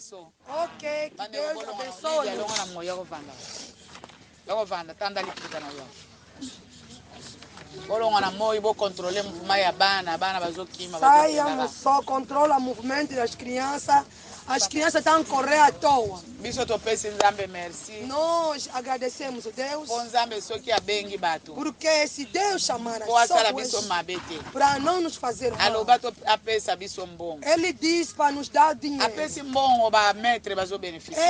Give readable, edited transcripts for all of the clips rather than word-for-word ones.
biso. Ok, que Deus abençoe. Longa na moyo vanda. Longa vanda tanda lipika na yo. Bolonga na moyo bo contrôler mouvement ya bana bazokima Saia só controla o movimento das crianças. As crianças estão a correr à toa. Biso topesi Nzambe merci. Nós agradecemos a Deus. Po Nzambe soki abengi bato. Porque se Deus chamar as pessoas para não nos fazer mal, Ele diz para nos dar dinheiro.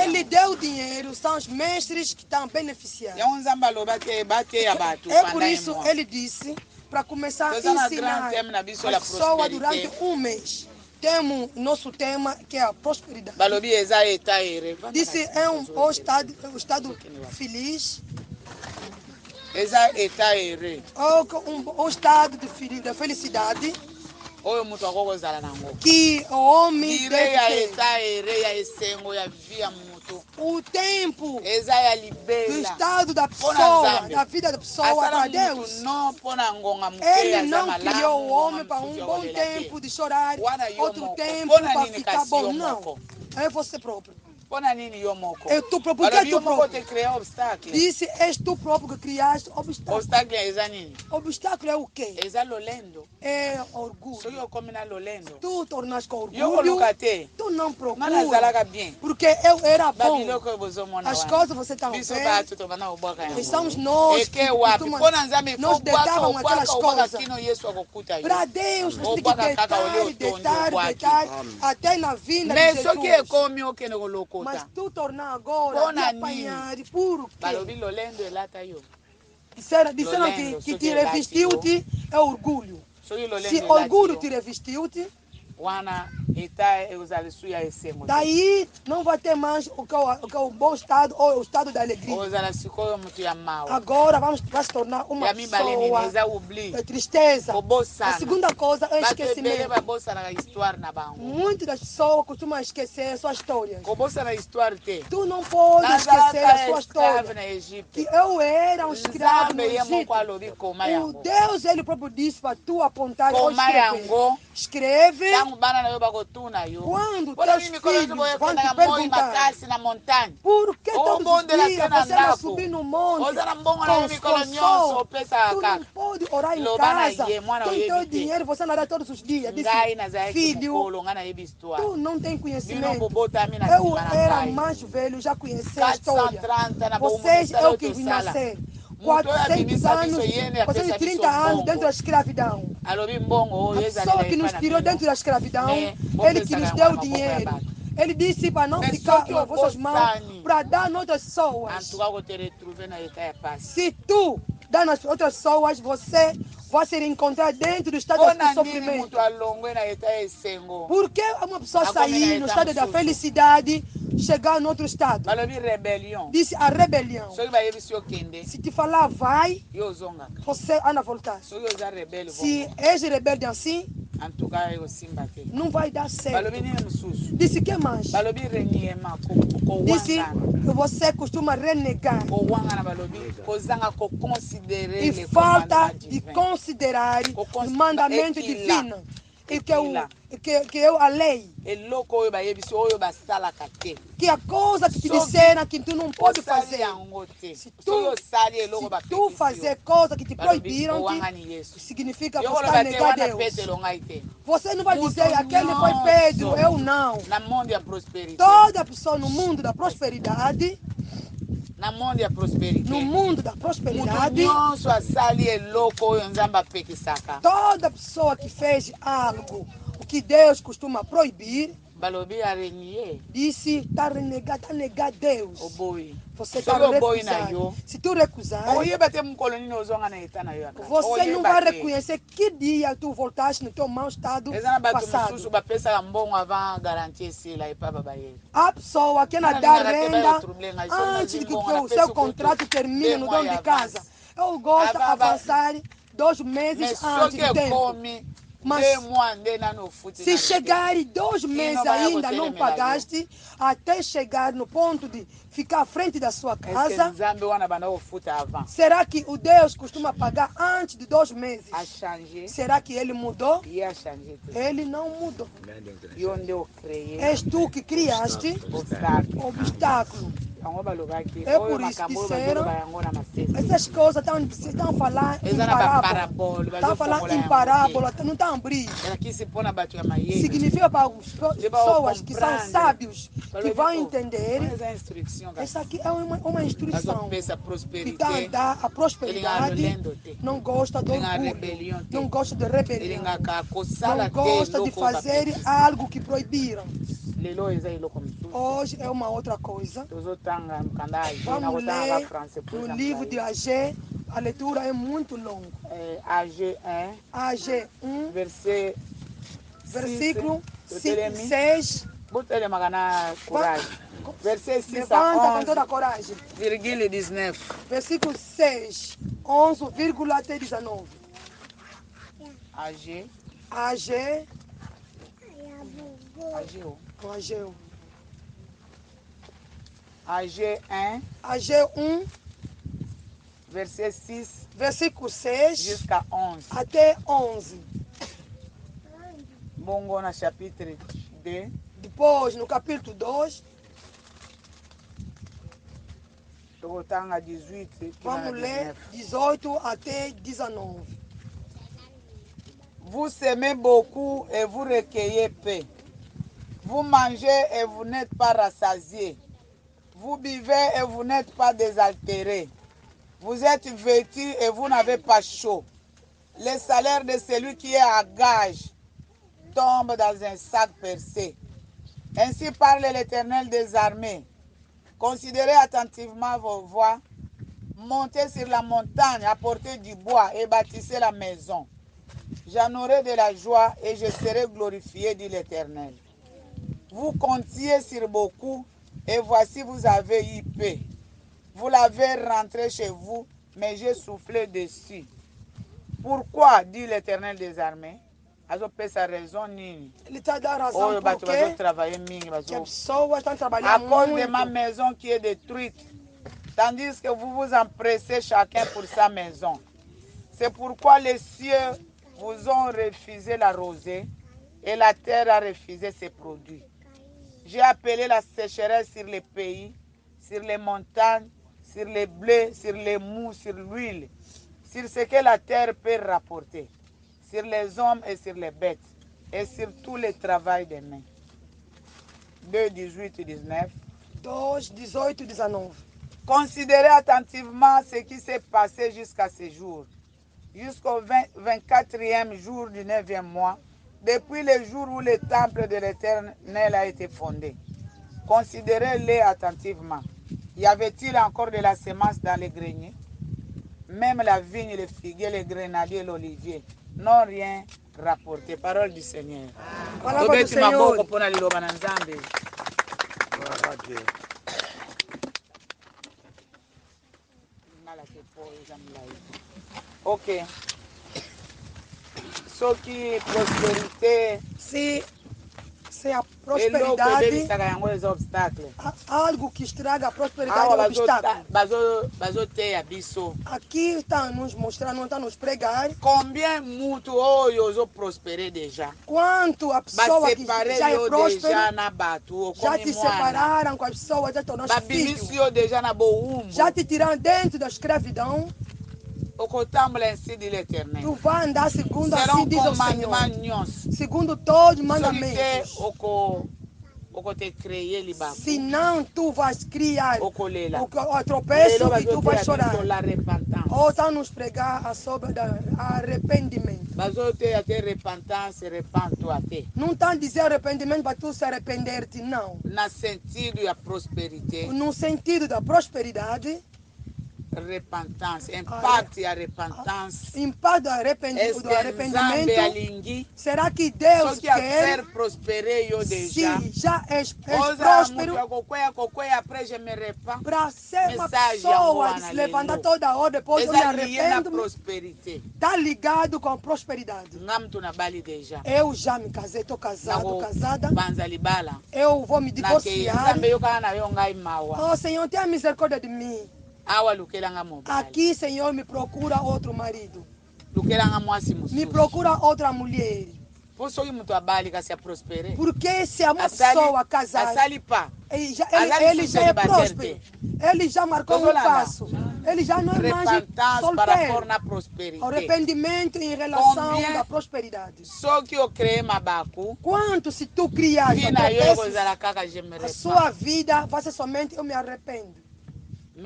Ele deu dinheiro, são os mestres que estão beneficiados. É por isso ele disse para começar a ensinar as pessoas durante um mês. Temos nosso tema que é a prosperidade. Disse é o estado feliz. O estado da felicidade que o homem deve ter. O tempo do estado da pessoa, da vida da pessoa para Deus. Ele não criou o homem para um bom tempo de chorar, outro tempo para ficar bom. Não, é você próprio. É tu próprio. Porque é tu próprio. Disse, és tu próprio que criaste obstáculo. Obstáculo é o quê? É orgulho. Se tu tornas com orgulho, tu não procuras. Porque eu era bom. As coisas você está vendo. Estamos nós que nós deitávamos aquelas coisas. Para Deus, você tem que deitar, até na vinda de Jesus. Mas tu tornar agora de apanhar por quê? Disseram que te revestiu-te é orgulho. Se orgulho te revestiu-te, daí não vai ter mais o que é o bom estado ou o estado da alegria. Agora vai se tornar uma pessoa de tristeza. A segunda coisa é esquecimento. Muitas das pessoas costumam esquecer suas histórias. Tu não pode esquecer a sua história. Que eu era um escravo no Egito. O Deus, ele próprio disse para tu apontar ou escrever. Escreve. Quando teus filhos vão te perguntar por que todos os dias você vai subir no monte com sol, tu não pode orar em casa, tem teu dinheiro, você não dá todos os dias. Disse, filho, tu não tem conhecimento. Eu era mais velho, já conheci a história. Vocês é o que vim nascer. 400 anos, 430 anos dentro da escravidão. A pessoa que nos tirou dentro da escravidão, ele que nos deu dinheiro. Ele disse para não ficar nas vossas mãos, para dar nas outras pessoas. Se tu dá nas outras pessoas, você vai se encontrar dentro do estado de sofrimento. Por que uma pessoa sair no estado da felicidade, chegar no outro estado? Disse a rebelião. Se te falar vai, você anda a voltar. Se és rebelde assim, não vai dar certo. Disse que mais? Disse você costuma renegar e falta de considerar os mandamentos divinos e que é a lei. Que a coisa que te disseram que tu não pode fazer. Se tu fazer coisa que te proibiram, significa que você está negando a Deus. Você não vai dizer, aquele foi Pedro, eu não. Toda pessoa no mundo da prosperidade, no mundo da prosperidade, toda pessoa que fez algo, o que Deus costuma proibir, disse, está a negar Deus. Você está recusando. Se tu recusar, você não vai reconhecer que dia tu voltaste no teu mau estado passado. A pessoa que não dá renda antes de que o seu contrato termine no dono de casa. Eu gosto de avançar 2 meses antes do tempo. Mas se chegar 2 meses ainda não pagaste, até chegar no ponto de ficar à frente da sua casa, será que o Deus costuma pagar antes de 2 meses? Será que ele mudou? Ele não mudou. És tu que criaste obstáculo. É por isso que disseram, essas coisas estão a falar em parábola. Estão a falar em parábola, não estão a abrir. Significa para as pessoas que são sábios, que vão entender. Essa aqui é uma instrução que está a dar a prosperidade. Não gosta do orgulho, não gosta de rebelião, não gosta de fazer algo que proibiram. Hoje é uma outra coisa. Vamos ler no livro de Agé. A leitura é muito longa. Agé 1, versículo 6. Verset 6 Levanta a com toda a 11, coragem. virgule 19. Versículo 6, 11, vírgula até 19. Agé. Agé. Agé. Agé 1. Agé 1. Verset 6. Versículo 6. Jusqu'à 11. Até 11. Bongo na chapitre 2. Depois, no capítulo 2. Vamos ler 18 até 19. Vous semez beaucoup et vous recueillez peu. Vous mangez et vous n'êtes pas rassasiés. Vous buvez et vous n'êtes pas désaltérés. Vous êtes vêtus et vous n'avez pas chaud. Le salaire de celui qui est à gage tombe dans un sac percé. Ainsi parle l'Éternel des armées. Considérez attentivement vos voies. Montez sur la montagne, apportez du bois et bâtissez la maison. J'en aurai de la joie et je serai glorifié, dit l'Éternel. Vous comptiez sur beaucoup et voici vous avez eu peu. Vous l'avez rentré chez vous, mais j'ai soufflé dessus. Pourquoi, dit l'Éternel des armées? Ele está a dar razão porque as pessoas estão trabalhando à cause muito. de ma maison qui est détruite, tandis que vous vous empressez chacun pour sa maison. C'est pourquoi les cieux vous ont refusé la rosée et la terre a refusé ses produits. J'ai appelé la sécheresse sur les pays, sur les montagnes, sur les blés, sur les mous, sur l'huile, sur ce que la terre peut rapporter, sur les hommes et sur les bêtes, et sur tout le travail des mains. 2, 18 et 19. 2, 18 et 19. Considérez attentivement ce qui s'est passé jusqu'à ce jour, jusqu'au 24e jour du 9e mois, depuis le jour où le temple de l'Éternel a été fondé. Considérez-les attentivement. Y avait-il encore de la semence dans les greniers? Même la vigne, le figuier, le grenadier, l'olivier n'ont rien rapporté. Parole du Seigneur. Palavra do Senhor. Ok. Ce qui prospérité. Se a prosperidade, algo que estraga a prosperidade é o obstáculo. Aqui está nos mostrando, está nos pregar. Combien muito hoje prosperé déjà? Quanto a pessoa que já é próspera, já te separaram com as pessoas, já tornaram filhos, já te tiraram dentro da escravidão. Tu vai andar segundo assim diz o Senhor, segundo todos os mandamentos. Senão tu vais criar o tropeço e tu vais chorar. Ou está nos pregar sobre arrependimento. Não está a dizer arrependimento para tu se arrepender-te, não. No sentido da prosperidade. repentance, impacte a repentance. Impacto do arrependimento. Será que Deus quer prosperar eu déjà? Se já és próspero, para ser uma pessoa de se levantar toda hora depois eu me arrependo, está ligado com a prosperidade. Eu já me casei, estou casado, casada. Eu vou me divorciar. Oh Senhor, tenha misericórdia de mim. Aqui, Senhor, me procura outro marido. Me procura outra mulher. Porque se a uma pessoa casar, ele já é próspero. Ele já marcou um passo. Ele já não é mais solteiro. Arrependimento em relação à prosperidade. Quanto se tu criar a sua vida, vai ser somente eu me arrependo.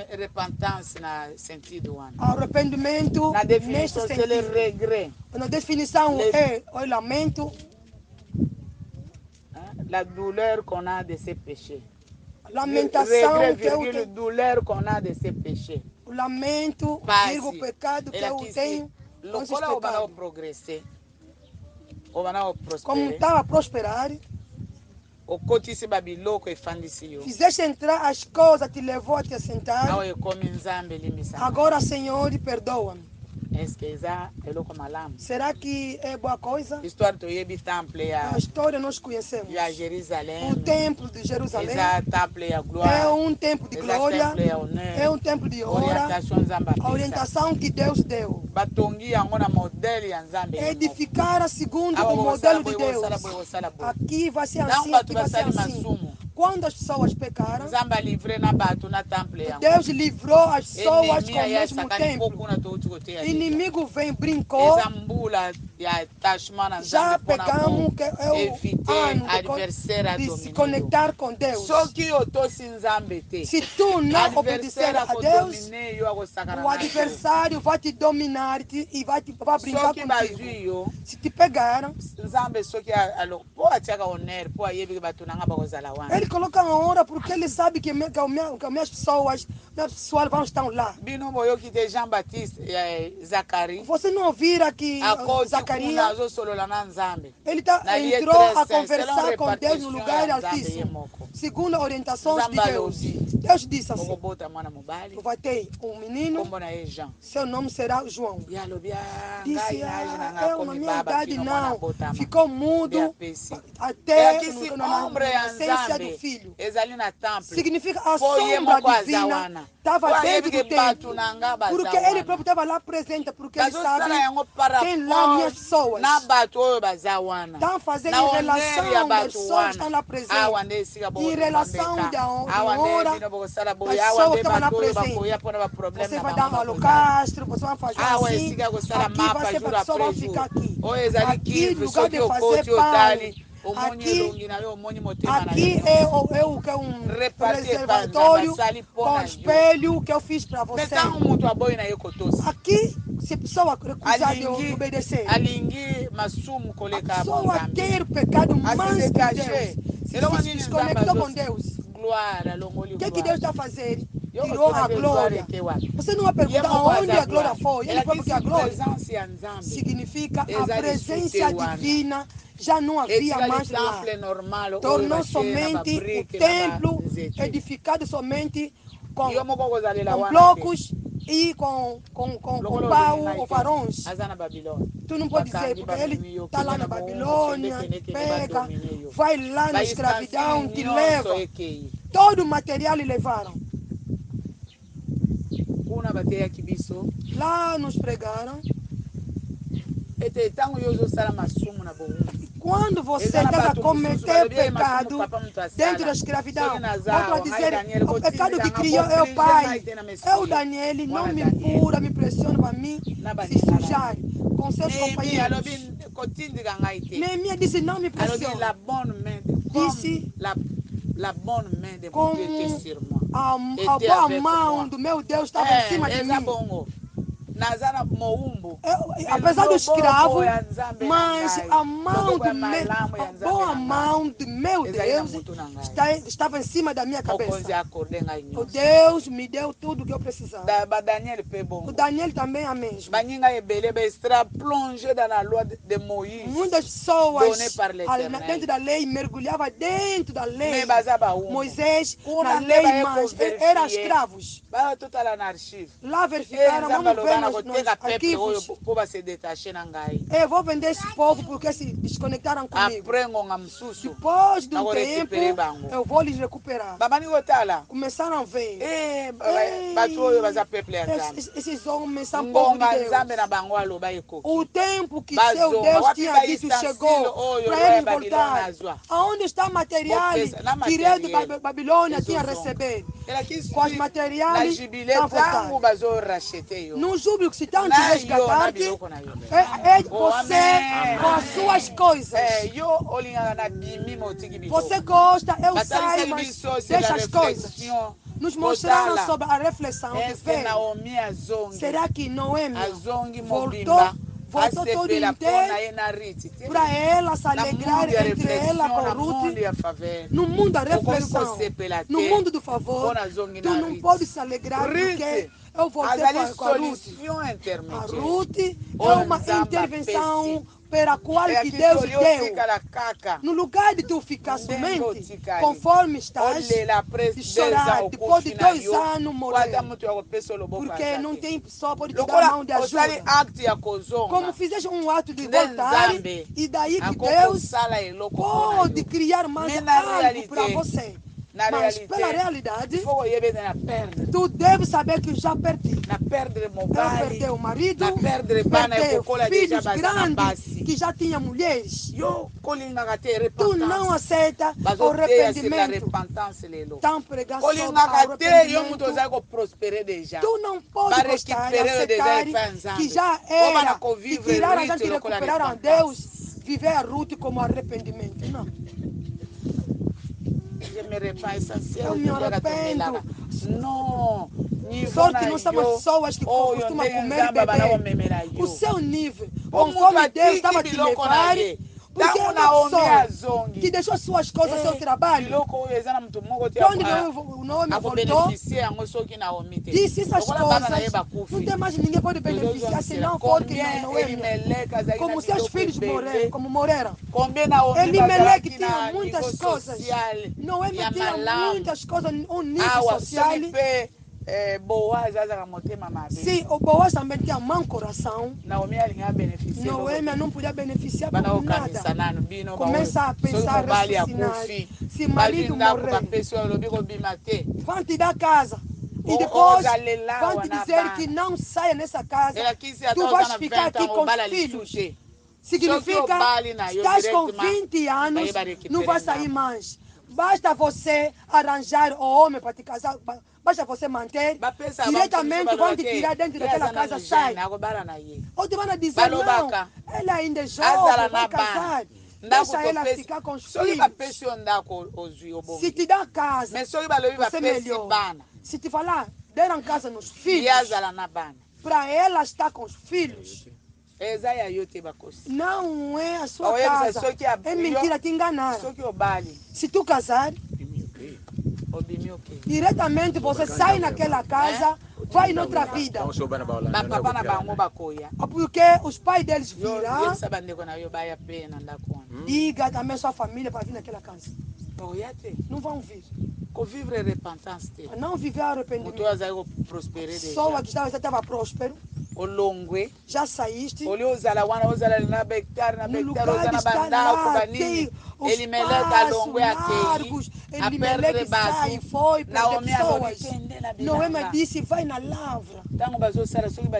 Repentance na sentido arrependimento na definição é regret. Na definição é o lamento. La douleur qu'on a de ses péchés. Lamentação regret, virgule, douleur qu'on a de ses péchés. O lamento, o pecado que eu tenho. Locola o banal progresser. O banal prosperar. Como estava a prosperar. Fizeste entrar as coisas, te levou a te assentar. Agora, Senhor, perdoa-me. Será que é boa coisa? A história nós conhecemos. O templo de Jerusalém é um templo de glória, é um templo de honra. A orientação que Deus deu. Edificar segundo o modelo de Deus. Aqui vai ser assim, aqui vai ser assim. Quando as pessoas pecaram, Deus livrou as pessoas com o mesmo templo. O inimigo vem, brincou. Já pegamos que é o ano de se conectar com Deus. Se tu não obedecer a Deus, o adversário vai te dominar e vai brincar contigo. Se te pegaram, ele coloca uma hora porque ele sabe que minhas pessoas vão estar lá. Você não ouvira que Zacarias entrou a conversar com Deus no lugar altíssimo, segundo a orientação de Deus. Deus disse assim: tu vai ter um menino, seu nome será João. Disse: eu na minha idade não. Ficou mudo até na nascença do filho. Significa a sombra divina estava dentro do templo. Porque ele próprio estava lá presente, porque ele sabe tem lá minhas pessoas. Estão fazendo em relação das pessoas que estão lá presentes. Em relação da honra das pessoas que estão lá presentes. Você vai dar um holocausto, você vai fazer assim. Aqui vai ser para a pessoa vai ficar aqui. Aqui, no lugar de fazer pão. Aqui é um reservatório com espelho que eu fiz para você. Aqui, se a pessoa recusar de obedecer, a pessoa quer pecado mais que Deus. Ele se desconectou com Deus. O que Deus está fazendo? Tirou a glória. Você não vai perguntar onde a glória foi. Ele falou que a glória significa a presença divina. Já não havia mais lá. Tornou somente o templo edificado somente com blocos e com pau ou varões. Tu não pode dizer, porque ele está lá na Babilônia, pega, vai lá na escravidão, te leva. Todo o material lhe levaram. Lá nos pregaram. Quando você estava a cometer pecado dentro da escravidão, para dizer, o pecado que criou é o pai. Eu, Daniel, não me impura, me pressiona para mim se sujar com seus companheiros. Neemias disse, não me pressione. Disse, como a boa mão do meu Deus estava em cima de mim. apesar do escravo, mas a boa mão de meu Deus estava em cima da minha cabeça. O Deus me deu tudo que eu precisava. O Daniel também é mesmo. Muitas pessoas dentro da lei mergulhavam dentro da lei. Moisés na lei, mas eram escravos. Lá verificaram, vamos ver nos arquivos. Eu vou vender esse povo porque se desconectaram comigo. Depois de um tempo, eu vou lhes recuperar. Começaram a ver. Esses homens são povo de Deus. O tempo que seu Deus tinha dito chegou para eles voltar. Aonde está o material que o rei de Babilônia tinha recebido? Com os materiais estão voltando. No júbilo que se estão te resgatar-te, você com as suas coisas. Você gosta, eu saio, mas deixa as coisas. Nos mostraram sobre a reflexão de fé. Será que Noemi voltou todo inteiro para ela se alegrar entre ela com Ruth? No mundo da reflexão, no mundo do favor, tu não pode se alegrar porque eu voltei com a Ruth. A Ruth é uma intervenção pela qual que Deus deu. No lugar de tu ficar somente conforme estás, de chorar, depois de 2 anos morrer, porque não tem pessoa para te dar mão de ajuda. Como fizeste um ato de voltar, e daí que Deus pode criar mais algo para você. Mas pela realidade, tu deves saber que já perdi. Eu perdi o marido, perdi filhos grandes que já tinham mulheres. Tu não aceita o arrependimento. Tão pregar sobre o arrependimento. Tu não pode gostar de aceitar que já era e tirar a gente e recuperar a Deus, viver a Ruth como arrependimento. Não. Eu me arrependo. Sorte não somos pessoas que costumam comer e beber. O seu nível, conforme Deus estava te levar, porque é uma pessoa que deixou suas coisas, seu trabalho. Quando Noemi voltou, disse essas coisas, não tem mais ninguém que pode beneficiar se não for que Noemi. Como seus filhos morreram, como morreram. Elimelec tinha muitas coisas. Noemi tinha muitas coisas, um nível social. Sim, o Boaz também tinha um mau coração. Noemi não podia beneficiar por nada. Começa a pensar, raciocinar. Se marido morrer, vão te dar casa. E depois vão te dizer que não saia nessa casa. Tu vais ficar aqui com os filhos. Significa, estás com 20 anos, não vai sair mais. Basta você arranjar o homem para te casar. Basta você manter, diretamente vão te tirar dentro daquela casa, sai. Ou te vão dizer, não, ela ainda é jovem, vai casar. Deixa ela ficar com os filhos. Se te dá casa, você é melhor. Se te falar, deram casa nos filhos, para ela estar com os filhos, não é a sua casa. É mentira, te enganar. Se tu casar, diretamente você sai naquela casa, vai noutra vida. Porque os pais deles virão. Diga também a sua família para vir naquela casa. Não vão vir. Não viver arrependimento. Só que estava próspero. Já saíste. No lugar de estar lá, tem os passos largos. Elimelec sai, foi para as pessoas. Noemi disse, vai na lavra.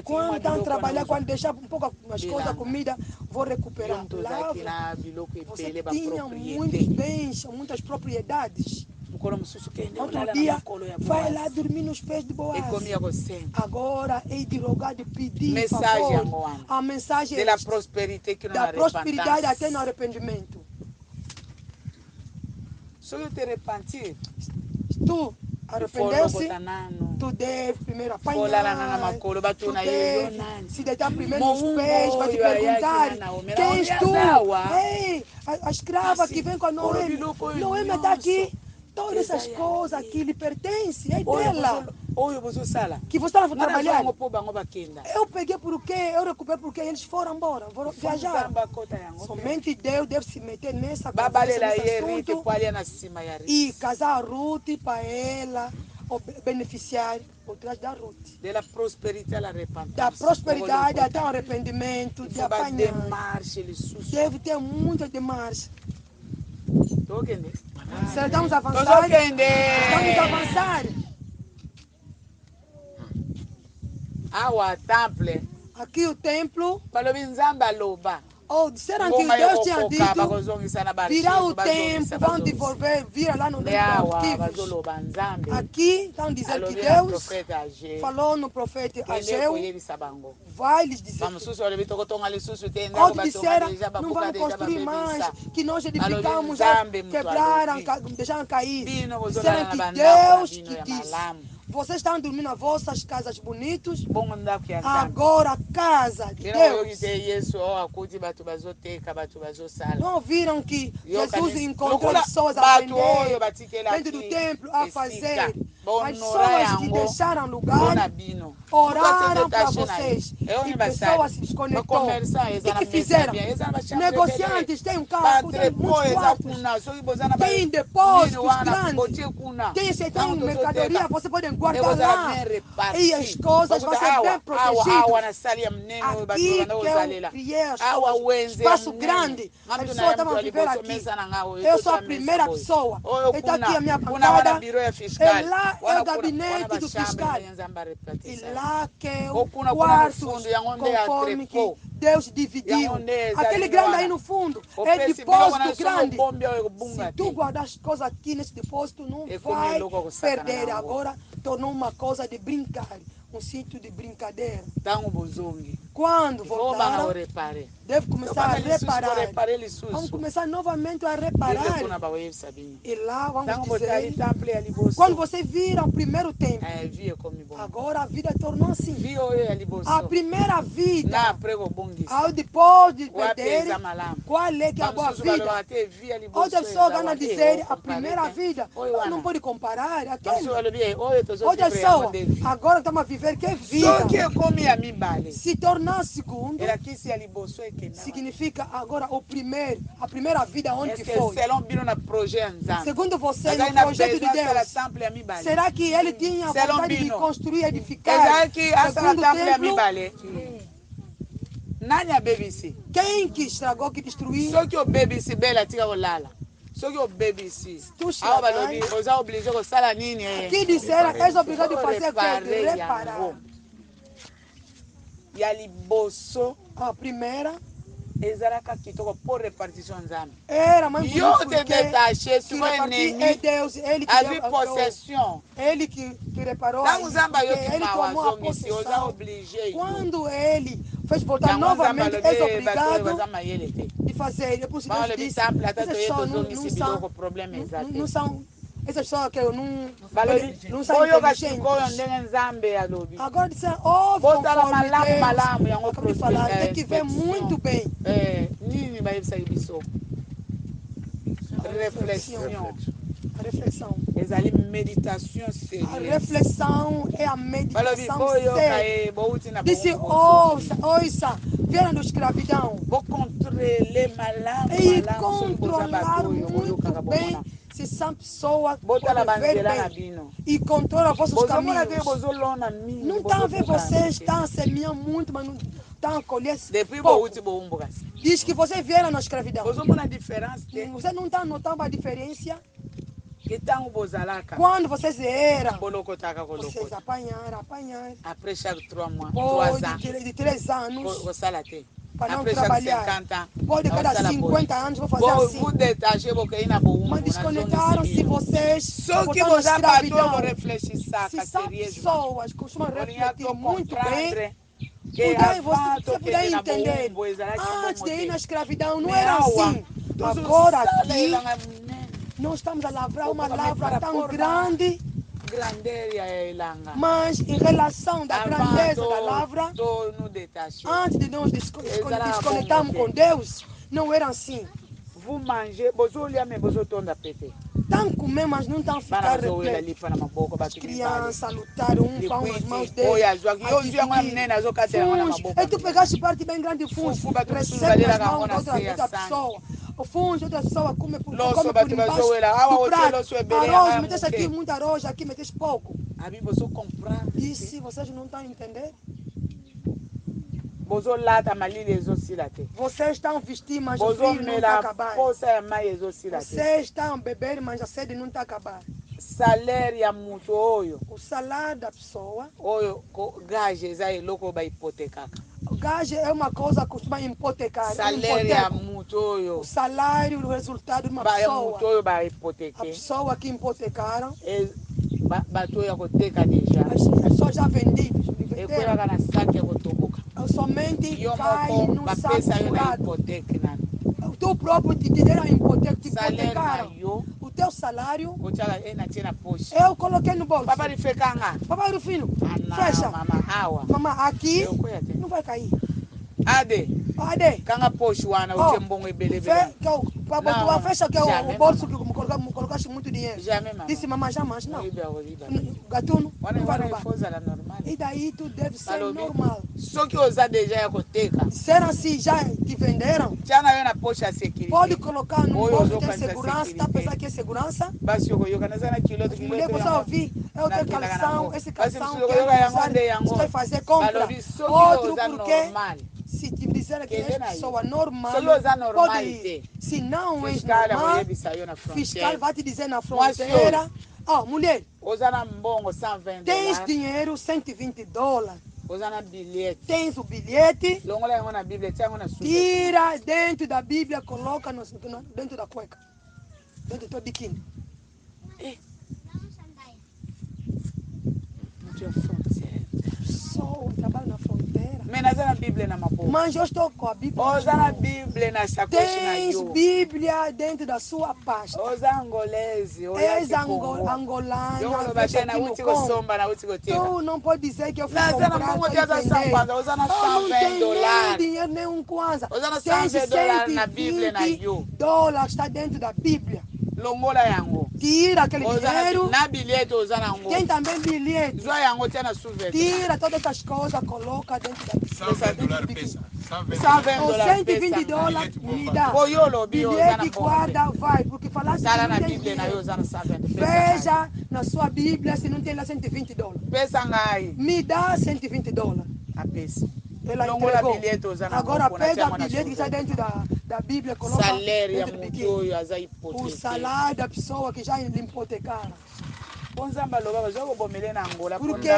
Quando estão trabalhando, quando deixar um pouco as coisas, comida, vou recuperar. Lavra. Você tinha muitos bens, muitas propriedades. Outro dia, vai lá dormir nos pés de Boaz. Agora é de rogar, de pedir favor. A mensagem é da prosperidade até no arrependimento. Tu arrependeu-se, tu deve primeiro apanhar, tu deve se deitar primeiro nos pés, vai te perguntar, quem és tu? Ei, a escrava que vem com a Noemi está aqui. Todas essas coisas aqui lhe pertencem, é dela. Que você estava trabalhando. Eu peguei por quê? Eu recuperei porque eles foram embora, foram viajar. Somente Deus deve se meter nessa conversa, nesse assunto e casar a Ruth para ela beneficiar por trás da Ruth. Da prosperidade até o arrependimento, de apanhar. Deve ter muita demarche. Estamos avançando. Estamos avançando. Aqui o templo. Oh, disseram que Deus tinha dito, virá o tempo, vão devolver, vira lá no livro arquivos. Aqui estão dizendo que Deus falou no profeta Ageu, vai lhes dizer. Outros disseram, não vamos construir mais, que nós edificamos, quebraram, deixaram cair. Disseram que Deus que diz. Vocês estão dormindo nas vossas casas bonitas. Agora a casa de Deus. Não viram que Jesus encontrou pessoas a vender dentro do templo, a fazer. As pessoas que deixaram lugar, oraram para vocês. E pessoas se desconectaram. O que fizeram? Negociantes têm um carro, tem muitos quartos, tem depósitos grandes, tem mercadoria, você pode guardar lá. E as coisas vão ser bem protegidas. Aqui que eu criei espaço grande. As pessoas estavam a viver aqui. Eu sou a primeira pessoa. Está aqui a minha bancada. E lá é o gabinete do fiscal. E lá que é o quarto conforme que Deus dividiu. Aquele grande aí no fundo é depósito grande. Se tu guardar as coisas aqui nesse depósito, não vai perder. Agora tornou uma coisa de brincar, um sítio de brincadeira. Quando voltar, deve começar a reparar. Vamos começar novamente a reparar. E lá vamos dizer, quando você vira o primeiro tempo, agora a vida tornou assim. A primeira vida, ao depois de perder, qual é que é a boa vida? Outra pessoa vai dizer, a primeira vida, não pode comparar. Outra pessoa, agora estamos a viver que é vida. Se tornar segundo, significa agora a primeira vida onde foi. Segundo você, no projeto de Deus, será que ele tinha vontade de construir e edificar segundo templo? Quem que estragou, que destruiu? Que disseram, és obrigado a fazer reparar. A primeira era mais bonito porque é Deus, ele que reparou, ele tomou a possessão. Quando ele fez voltar novamente, és obrigado de fazer. É por isso que Deus disse, essas pessoas não são essas pessoas que eu não são inteligentes. Agora disseram, ouve conforme Deus. Acabei de falar, tem que ver muito bem. Reflexão. A reflexão é a meditação séria. Disse, ouça, vieram da escravidão. E controlar muito bem. Se são pessoas que ver bem e controlam vossos caminhos. Não estão a ver vocês, estão a semear muito, mas não estão a colher pouco. Diz que vocês vieram na escravidão. Você não está notando a diferença? Quando vocês eram, vocês apanharam. Depois de 3 anos, para não trabalhar. Depois de cada 50 anos, vou fazer assim. Mas desconectaram-se vocês. Só que você se são pessoas que costumam refletir muito bem, você puder entender. Antes de ir na escravidão, não era assim. Agora aqui, nós estamos a lavrar uma lavra tão grande Mas em relação da grandeza da lavra, antes de nós desconectarmos com Deus, não era assim. Vous mangez, Estão comendo, mas não estão ficando repletos. As crianças lutaram, pão nas mãos deles. E tu pegaste parte bem grande de fungo, recebe nas mãos da outra pessoa. O fungo, outra pessoa come por embaixo do prato. Arroz, meteste aqui muito arroz, aqui meteste pouco. E se vocês não estão entendendo? Vocês estão vestindo, mas o frio não está acabando. Vocês estão bebendo, mas a sede não está acabando. O salário da pessoa. O gás é uma coisa que costuma hipotecar. O salário, o resultado de uma pessoa. A pessoa que hipotecaram. As pessoas já vendidas. Somente cai no saco furado. Tu próprio te deram hipoteca, te hipotecaram. O teu salário, eu coloquei no bolso. Papai do filho, fecha. Mamãe, aqui não vai cair. Ade. Kanga poxo wana o tembongo ebele. Fecha que o bolso que me colocaste muito dinheiro. Disse mamãe, jamais não. Gatuno, não vai roubar. E daí tu deve ser normal. Só que os já é coteca. Será se já te venderam? Já não é na poxa security. Pode colocar no bolso que tem segurança, tá pensando que é segurança? Mulher precisa ouvir, eu tenho calção, esse calção que eu usar, vai fazer compra. Outro porque se te disser que és pessoa normal, pode ir. Se não és normal, fiscal vai te dizer na fronteira, mulher, tens dinheiro, $120. Tens o bilhete, tira dentro da Bíblia, coloca dentro da cueca, dentro do teu biquíni. Sou trabalho na fronteira. Mas eu estou com a Bíblia. Tens Bíblia dentro da sua pasta. És angolano. Tu não pode dizer que eu fui comprar. Não tem dinheiro nenhum kwanza. Tens $120 está dentro da Bíblia. Tira aquele dinheiro. Tem também bilhete. Tira todas essas coisas, coloca dentro da Bíblia. $120 me dá. Bilhete, guarda, vai. Porque falasse que não tem dinheiro. Veja na sua Bíblia se não tem lá $120. Me dá $120. Ela entregou. Agora pega o bilhete que está dentro da Bíblia, coloca dentro do biquíni. O salário da pessoa que já lhe hipotecaram. Porque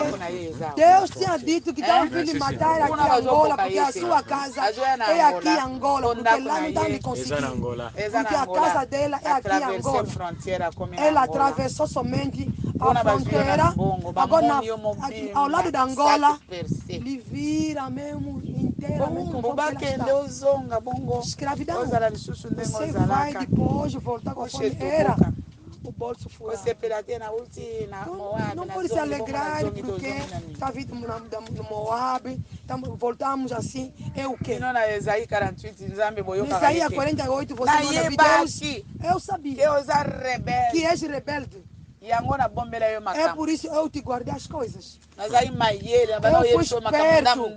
Deus tinha dito que estava vindo matar aqui em Angola, porque a sua casa é aqui em Angola, porque lá não está lhe conseguindo. Porque a casa dela é aqui em Angola. Ela atravessou somente a fronteira, agora ao lado da Angola, lhe vira mesmo inteiramente escravidão. Você vai depois voltar com a fome era. O bolso furado. Não pode se alegrar porque está vindo no Moab, voltamos assim, é o quê? Isaías 48, Isaías 48, você não ouviu Deus? Eu sabia que és rebelde. É por isso eu te guardei as coisas. Eu fui esperto.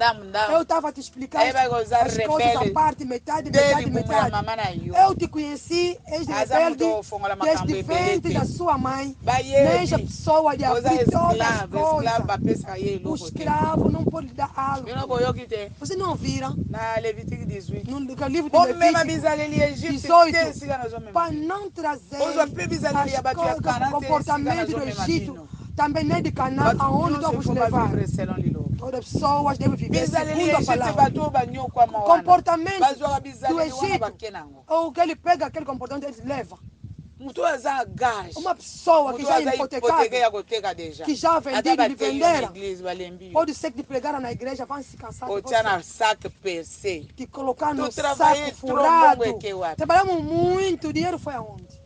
Eu estava te explicando as coisas à parte, metade. Eu te conheci, és rebelde, desde ventre da sua mãe. Neja pessoa de abrir todas as coisas. O escravo não pode dar algo. Vocês não ouviram? No livro de Levítico 18, para não trazer o comportamento do Egito, também nem de Canaã, aonde nós vamos levar. Todas as pessoas devem viver segundo a palavra. O comportamento do Egito, ou que ele pega aquele comportamento, ele leva. Uma pessoa que já é hipotecada, que já vendido e venderam, pode ser que pregaram na igreja, vão se cansar. Que colocar no saco furado. Trabalhamos muito, o dinheiro foi aonde?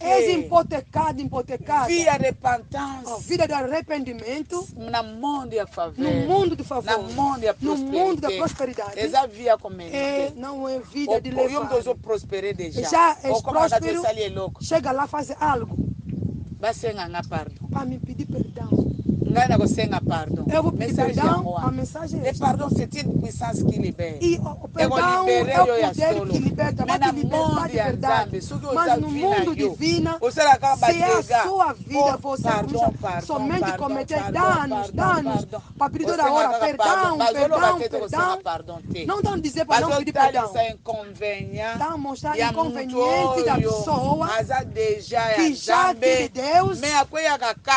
És hipotecado, hipotecada. Via repentance. Vida de arrependimento. No mundo de favor. No mundo de favor. No mundo da prosperidade. Essa via como não é vida de levar. Já és próspero. Chega lá, faz algo. Para me pedir perdão. Eu vou pedir perdão. A mensagem é essa. O perdão c'est une puissance qui libère. E o perdão é o poder que liberta. Vai te libertar de verdade. Mas no mundo divino, se é a sua vida, você somente cometer danos. Para pedir toda hora, perdão. Não estão dizendo para não pedir perdão. Estão a mostrar inconveniente da pessoa que já tem Deus,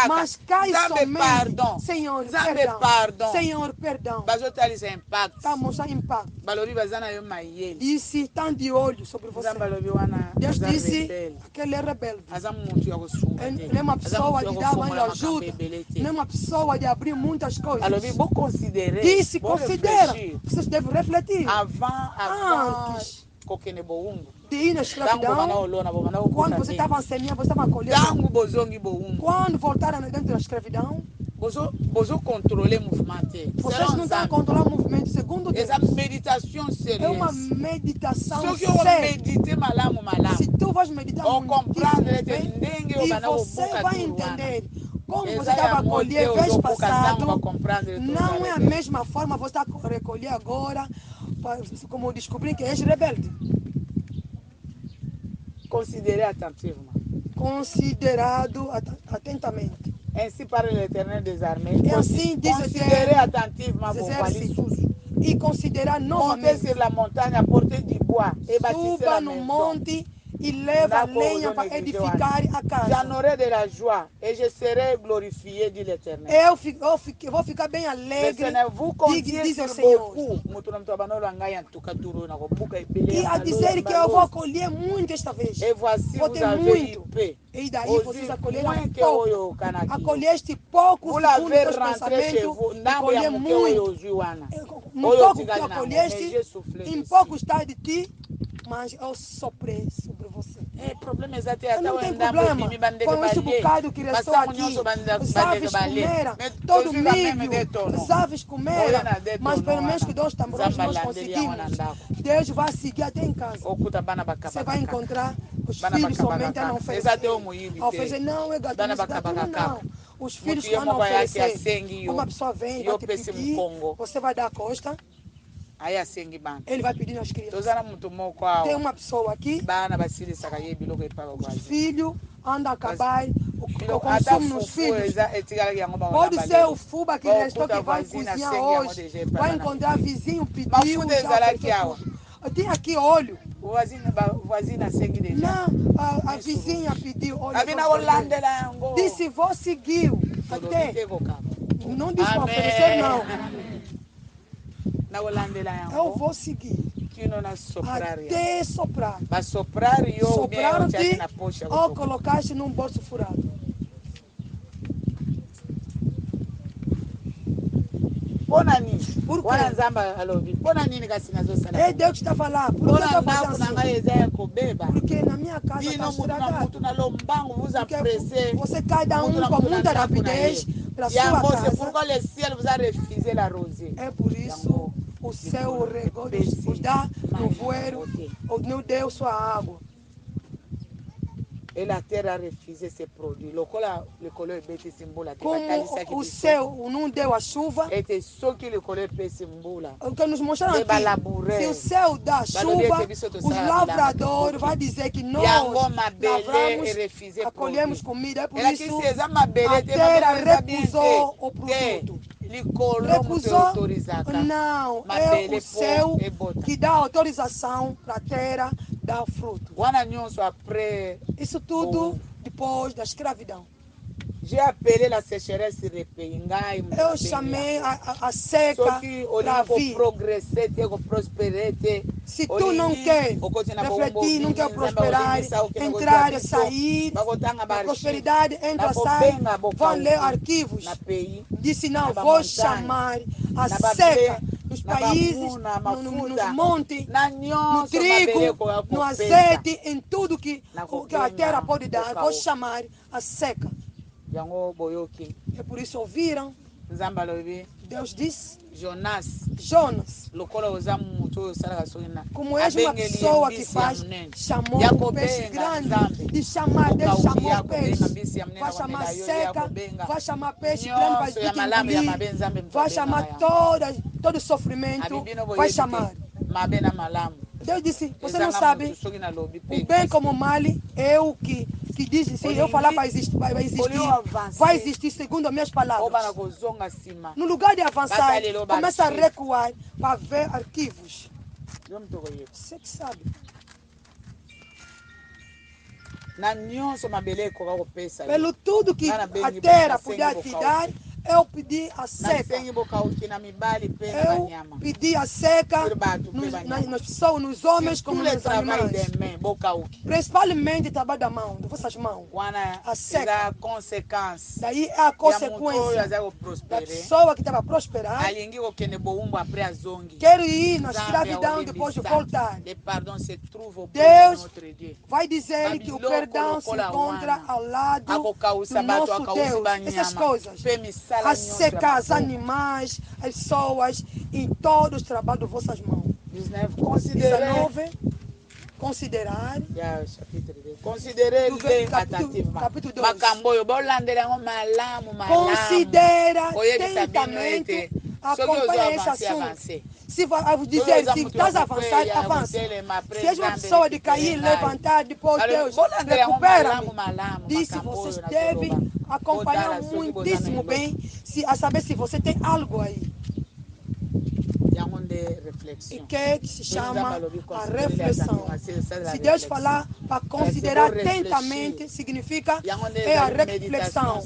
mas cai somente. Senhor, perdão. Senhor, perdão. Está mostrando impacto. Disse, estão de olho sobre você. Deus disse, aquele é rebelde. Não é uma pessoa de dar mais ajuda. Não é uma pessoa de abrir muitas coisas. Disse, considera. Vocês devem refletir. Antes de ir na escravidão, quando você estava a semear, você estava a colher. Quando voltaram dentro da escravidão, vocês não estão a controlar o movimento. Segundo Deus, é uma meditação séria. Se tu vais meditar muito, e você vai entender como você estava a colher mês passado, não é a mesma forma você está a recolher agora, como descobrir que és rebelde. Considerado atentamente. Ainsi parle l'Éternel des armées. E assim diz considérez attentivement vos valises. E considerar novamente. Montez sur la montagne, apportez du bois et bâtissez la no maison. Monte e leva lenha para edificar a casa. J'en aurai de la joie et je serai glorifié, dit l'Éternel. Eu vou ficar bem alegre, diz o Senhor. E a dizer que eu vou colher muito esta vez. Et voici vou ter muito. E daí vocês acolheram pouco. Acolheste pouco segundo os teus pensamentos e colher muito. No pouco que acolheste, em pouco está de ti, mas eu soprei sobre você. Não tem problema com este bocado que restou aqui. Os aves comeram, todo milho, os aves comeram, mas pelo menos que 2 tamborões nós conseguimos. Deus vai seguir até em casa. Você vai encontrar os filhos somente a não oferecer. A oferecer não é gatinho, não. Os filhos vão não oferecer. Uma pessoa vem, vai te pedir, você vai dar a costa. Ele vai pedir nas crianças. Tem uma pessoa aqui, os filhos andam a acabar o consumo nos filhos. Pode ser o fuba que restou que vai cozinhar hoje. Vai encontrar vizinho pediu. Tem aqui óleo. Não, a vizinha pediu óleo. Disse, vou seguir. Até. Não disse para oferecer, não. Eu vou seguir até soprar. Sopraram-te ou colocaste num bolso furado. Por quê? É Deus que está falando. Por que está fazendo assim? Porque na minha casa está estragado. Você cada um com muita rapidez para sua casa. É por isso o céu regou, nos dá no voeiro, não deu sua água. Et la terre a refusé ses produits. Como o céu não deu a chuva, o que nos mostraram aqui, se o céu dá a chuva, os lavradores vão dizer que nós lavramos, acolhemos comida. É por isso a terra recusou o produto. Recusou? Não, é o céu que dá autorização para a terra dar fruto. Isso tudo depois da escravidão. Eu chamei a seca para vir. Se tu não quer refletir, não quer prosperar, entrar e sair, a prosperidade entra e sai, vão ler arquivos. Disse não, vou chamar a seca nos países, nos montes, no trigo, no azeite, em tudo que a terra pode dar. Vou chamar a seca. É por isso ouviram. Deus disse, Jonas, como és uma pessoa que faz, chamou um peixe grande, de chamar, Deus chamou o peixe, vai chamar seca, vai chamar peixe grande, vai vir te engolir, vai chamar todo sofrimento, vai chamar. Deus disse, você não sabe, o bem como o mal é o que diz, se eu falar vai existir segundo as minhas palavras. No lugar de avançar, começa a recuar para ver arquivos. Você que sabe. Pelo tudo que a terra podia te dar, eu pedi a seca. Eu pedi a seca nas pessoas, nos homens como nos animais. Principalmente o trabalho da mão, de vossas mãos. A seca. Daí é a consequência da pessoa que estava a prosperar. Quero ir na escravidão depois de voltar. Deus vai dizer que o perdão se encontra ao lado do nosso Deus. Essas coisas. A secar os animais, as pessoas e todos os trabalhos de vossas mãos. 19. Considerar. Considerer capítulo 2. Considera atentamente, acompanha esse assunto. Se dizer, se estás a avançar, avança. Se és uma pessoa de cair, levantar, depois Deus recupera-me. Disse, vocês devem acompanhar muitíssimo bem, a saber se você tem algo aí. E que se chama a reflexão. Se Deus falar para considerar atentamente, significa é a reflexão.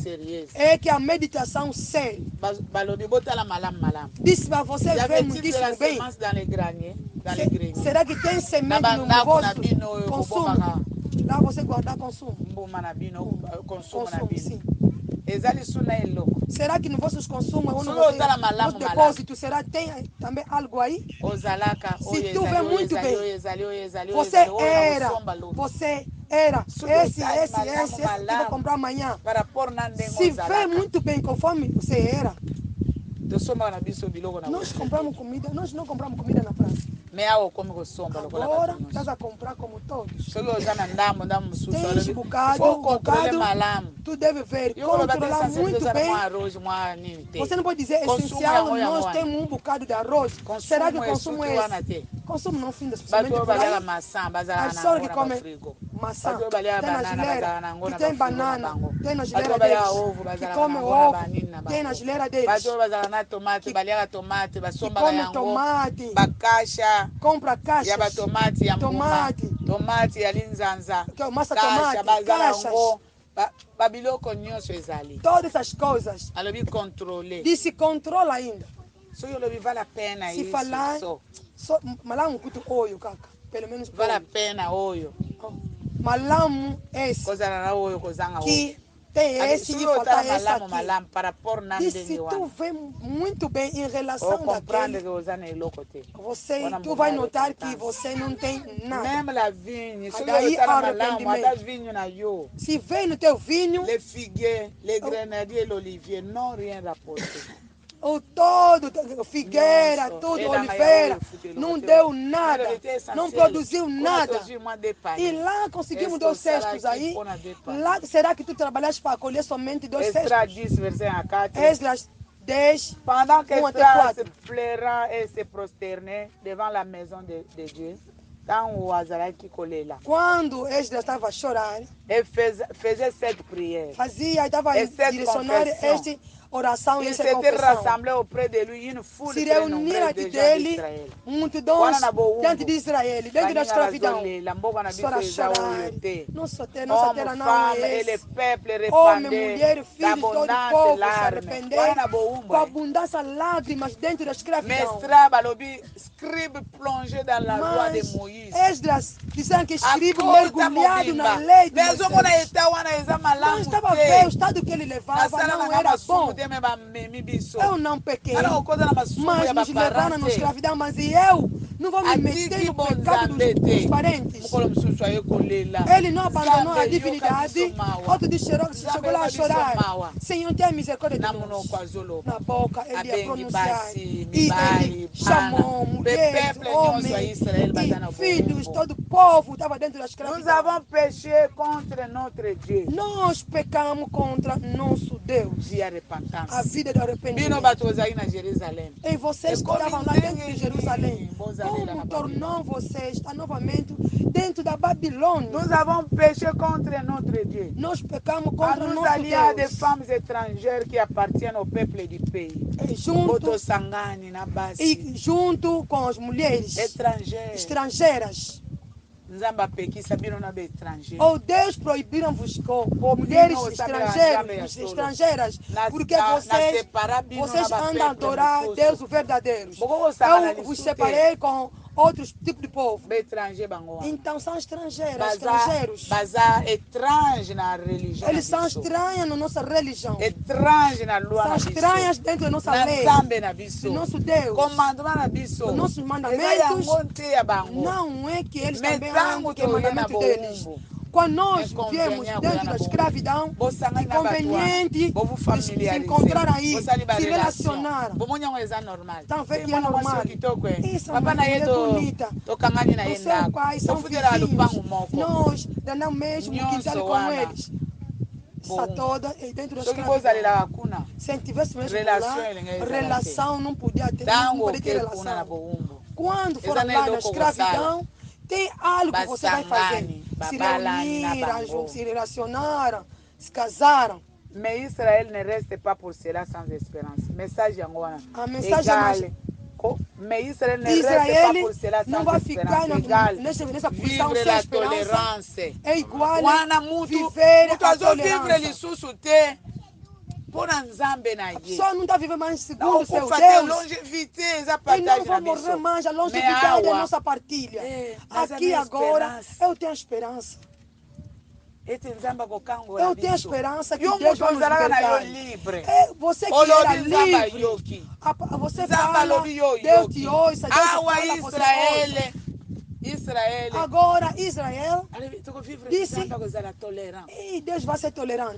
É que a meditação séria. Disse para você ver muitíssimo bem. Será que tem semente no vosso consumo? Lá você guardar consumo. Consumo, sim. Será que no vossos consumos, no depósito, será que tem também algo aí? Se tu vê muito bem, você era, esse, que vai comprar amanhã. Se vê muito bem conforme você era, nós compramos comida, nós não compramos comida na praça. Agora estás a comprar como todos. Tens bocado, tu deve ver, controlar muito bem. Você não pode dizer essencial, nós temos um bocado de arroz. Será que o consumo é esse? Consumo não fim somente por aí. A pessoa que come maçã, tem na geleira, que tem banana, tem na geleira deles, que come ovo, tem na geleira deles, que come tomate, compra caixas, tomate, alinzanza, massa tomate, caixas, todas essas coisas, de se controla ainda. Se falar, malamu kutu oyo kaka, pelo menos vale a pena oyo. Malamu esse que tem esse e falta esse aqui. E se tu vê muito bem em relação daquele, tu vai notar que você não tem nada. Daí arrependimento. Se vem no teu vinho, le figuier, le grenadier, l'olivier n'ont rien rapporté. O todo, figueira, tudo, oliveira, não deu nada, não produziu nada. E lá conseguimos 2 cestos aí. Lá, será que tu trabalhaste para colher somente 2 cestos? Esdras 10, pendant que 1 até 4. se pleurant et se prosternait devant la maison de Dieu, quando Esdras estava a chorar, faisait cette prière. Estava a direcionar esta oração e essa confissão. Se reuniram diante dele multidões diante de Israel, dentro da escravidão. Para chorar, nossa terra não é esse. Homem, mulher, filho, todo o povo se arrepender com abundância lágrimas dentro da escravidão. scribes plongés dans la loi de Moïse. Esdras dizendo que escribe mergulhado na lei de Moisés. Não estava a ver o estado que ele levava, não era bom. Eu não pequei, mas nos levaram na escravidão, mas eu não vou me meter no pecado dos parentes. Ele não abandonou a divinidade. Outro dia chegou lá a chorar. Senhor, tenha misericórdia de nós. Na boca ele ia pronunciar. E ele chamou mulheres, homens e filhos, todo o povo estava dentro da escravidão. Nós avons péché contre notre Dieu. Nós pecamos contra nosso Deus. A vida do arrependimento. E vocês que estavam lá dentro de Jerusalém, como tornou vocês estar novamente dentro da Babilônia? Nós avons péché contre notre Dieu. Nós pecamos contra nosso Deus. À des Deus. femmes étrangères qui appartiennent au peuple du pays. E junto com as mulheres estrangeiras. Ou Deus proibiram-vos com mulheres estrangeiras, porque vocês andam a adorar Deus o verdadeiro. Eu vos separei com outros tipos de povo. Então são estrangeiros. Eles são estranhos na nossa religião. São estranhas dentro da nossa lei. Do nosso Deus. Os nossos mandamentos. Não é que eles também andam que é o mandamento deles. Quando nós viemos dentro da escravidão, é conveniente se encontrar aí, se relacionar. Então, vê que é normal. Isso é uma mulher bonita. Os seus pais são vizinhos. Nós andamos mesmo quintal com eles. Está toda dentro da escravidão. Se tivéssemos relação, não podia ter relação. Quando for lá na escravidão, tem algo que você vai fazer. Se reuniram, se relacionaram, se casaram. Mais Israël ne reste pas pour cela sans espérance. Message agora. A mensagem mais Israël ne reste pas pour cela sans espérance. Nessa posição sem esperança. É igual viver a tolerância. Só não está vivendo mais segundo o seu Deus. E não vai morrer mais, a longevidade é a nossa partilha. Aqui agora, eu tenho esperança. Eu tenho esperança que Deus vai nos libertar. Você que era livre, você fala, Deus te ouça, Deus fala, você ouça. Agora Israel disse, e Deus vai ser tolerante.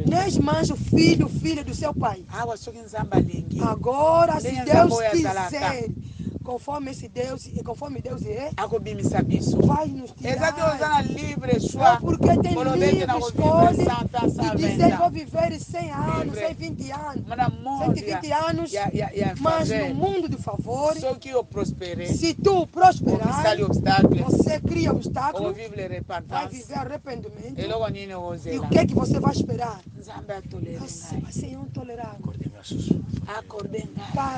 Nem mais o filho do seu pai. Agora, se Deus quiser, conforme Deus é, vai nos tirar. Porque tem livre escolha de dizer vou viver 100 anos, 120 anos, 120 anos, mas no mundo de favor, se tu prosperar, você cria obstáculos, vai viver arrependimento. E o que é que você vai esperar? Senhor tolerar.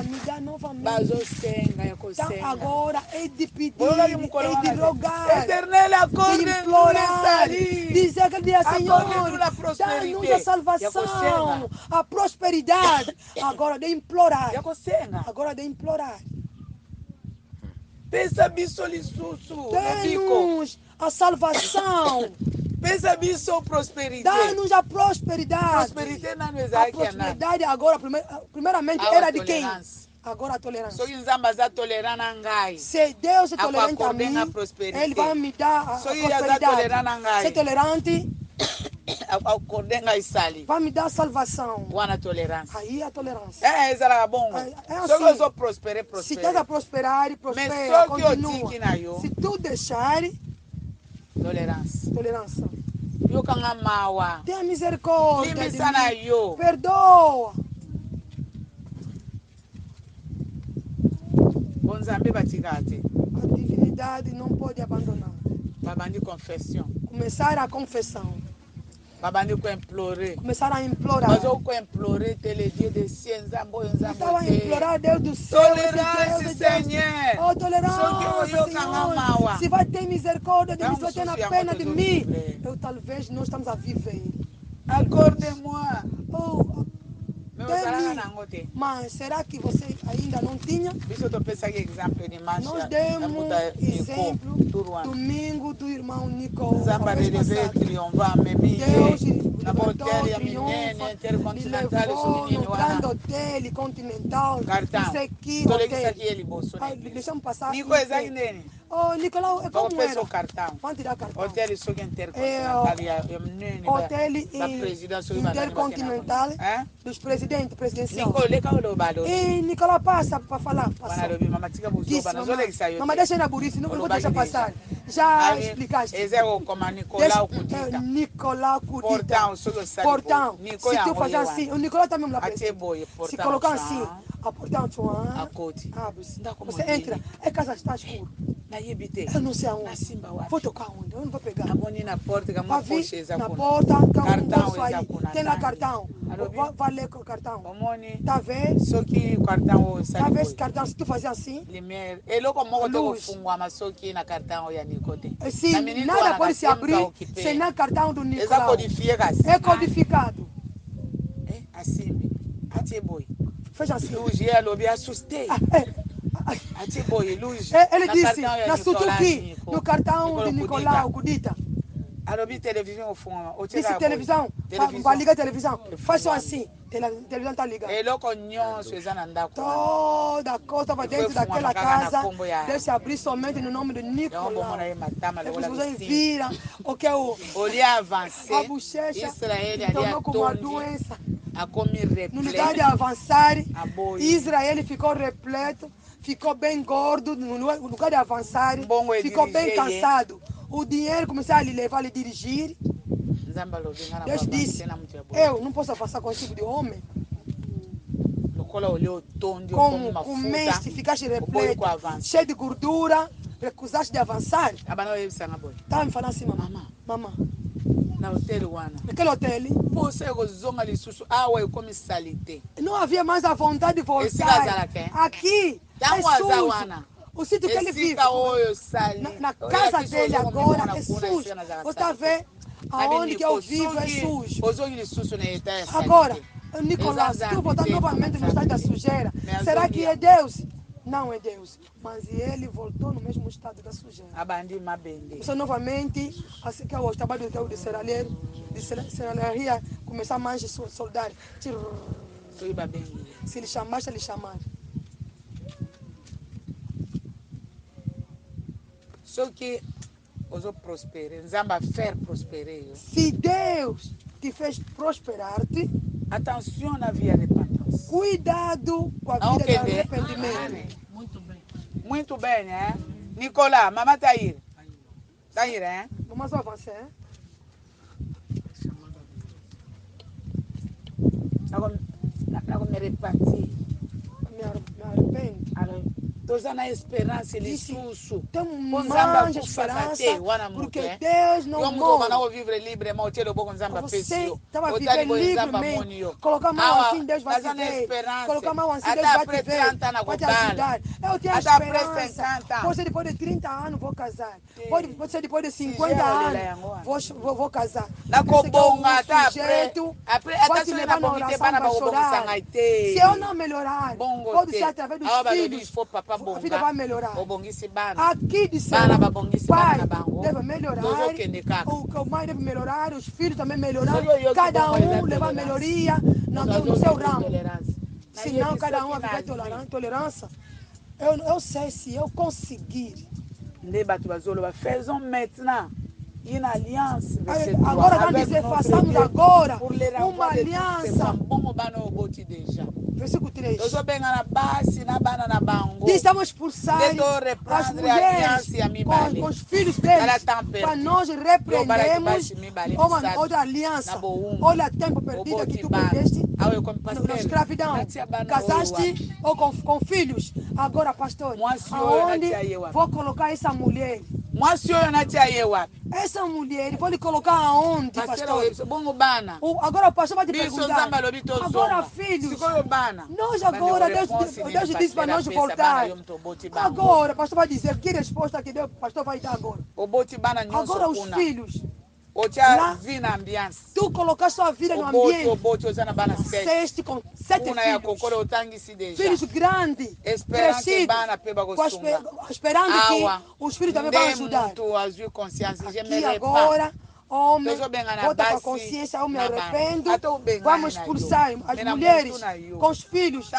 Me dá novamente. Então agora é de pedir, é de rogar, de implorar, dizer que dia Senhor, dá-nos a salvação, a prosperidade. Agora de implorar. Agora de implorar. Dê-nos a salvação. Dá-nos a prosperidade. A prosperidade agora, primeiramente, era de quem? Agora a tolerância. Se Deus é tolerante a mim, Ele vai me dar a prosperidade. Ser tolerante, vai me dar a salvação. Aí a tolerância. É assim. Se estás a prosperar, prospera, continua. Se tu deixar, tolerância. Tenha misericórdia de mim. Perdoa. A divinidade não pode abandonar. Começar a confissão. Começar a implorar. Estava a implorar Deus do céu. Tolerância, Senhor. Oh, tolerância, Senhor. Se vai ter misericórdia de mim, se vai ter a pena de mim. Talvez nós estamos a viver. Acorde-moi. Oh, tem, mas será que você ainda não tinha? Nós demos exemplo domingo do irmão Nicolau. Deus levantou triunfa, me levou no grande hotel continental, não sei que hotel. Deixamos passar. Oh, Nicolau, é como era? Vamos tirar cartão. Hotel intercontinental dos presidentes presidenciais. E Nicolau passa para falar. Disse, mamãe, deixa ir na burrice, não vou deixar passar. Já explicaste. Nicolau Kudita. Portão, se tu fazer assim, o Nicolau também lá preso. Se colocar assim, a portão, você entra, a casa está escura. Eu não sei aonde. Vou tocar onde? Eu não vou pegar. Na porta, tem lá cartão. Vai ler com o cartão. Tá vendo? Tá vendo esse cartão? Se tu fazer assim, se nada pode se abrir sem o cartão do Nicolau. É codificado. Fecha assim. Ele disse, na Sutuki, no cartão de Nicolau Kudita. Disse televisão, vai ligar a televisão. Faz só assim, a televisão está ligada. Toda coisa estava dentro daquela casa. Deixa abrir somente no nome de Nicolau. Depois vocês viram o que é a bochecha tornou como uma doença. No lugar de avançar, Israel ficou repleto, ficou bem gordo. No lugar de avançar, ficou bem cansado. O dinheiro começou a lhe levar a lhe dirigir. Deus disse, eu não posso avançar com esse tipo de homem. Como comeste, ficaste repleto, cheio de gordura, recusaste de avançar. Estava me falando assim, mamãe. Naquele hotel, não havia mais a vontade de voltar. Aqui é sujo. O sítio que ele vive, na casa dele agora é sujo. Você está vendo? Aonde que eu vivo é sujo. Agora, Nicolau, se tu voltar novamente no estado da sujeira, será que é Deus? Não é Deus, mas ele voltou no mesmo estado da sujeira. Você novamente, assim que o trabalho de serralheria, começar a manjar soldar. Se ele chamaste, ele chamar. Só que os prosperar, Zamba faire prosperar. Se Deus te fez prosperar-te, atenção na via repentance. Cuidado com a vida do arrependimento. Muito bem. Muito bem, né? Nicolau, mamãe tá aí. Tá aí, né? Vamos avançar, hein? Agora me arrependi. Me arrependo. Estou na esperança de susso. Tem uma esperança, porque Deus não morre. Você estava vivendo livremente. Colocar a mão assim, Deus vai te ver. Colocar a mão assim, Deus vai te ver. Vai te ajudar. Eu tenho esperança. Pode ser depois de 30 anos, vou casar. Pode ser depois de 50 anos, vou casar. Vai te levar na oração para chorar. Se eu não melhorar, pode ser através dos filhos. A vida vai melhorar. Aqui disseram, pai deve melhorar, o mãe deve melhorar, os filhos também melhorar. Cada um levar melhoria no seu ramo. Senão cada um vai viver tolerância. Eu sei se eu conseguir. Faisons maintenant une alliance. Agora vamos dizer, façamos agora uma aliança. Versículo 3. Estamos expulsando as mulheres com os filhos deles para nós repreendermos outra aliança. Olha o tempo perdido que tu perdeste na escravidão. Casaste ou com filhos. Agora, pastor, aonde vou colocar essa mulher? Essa mulher, vou lhe colocar aonde, pastor? Agora o pastor vai te perguntar. Agora, filhos, nós agora, Deus disse para nós voltar. Agora, o pastor vai dizer, que resposta que Deus, o pastor vai dar agora? Agora os filhos, Lá, tu colocar sua vida no ambiente. 6 com 7 filhos grandes, crescidos, esperando que os filhos também vão ajudar. Aqui agora, homem, volta para a consciência, eu me arrependo. Vamos expulsar as mulheres com os filhos.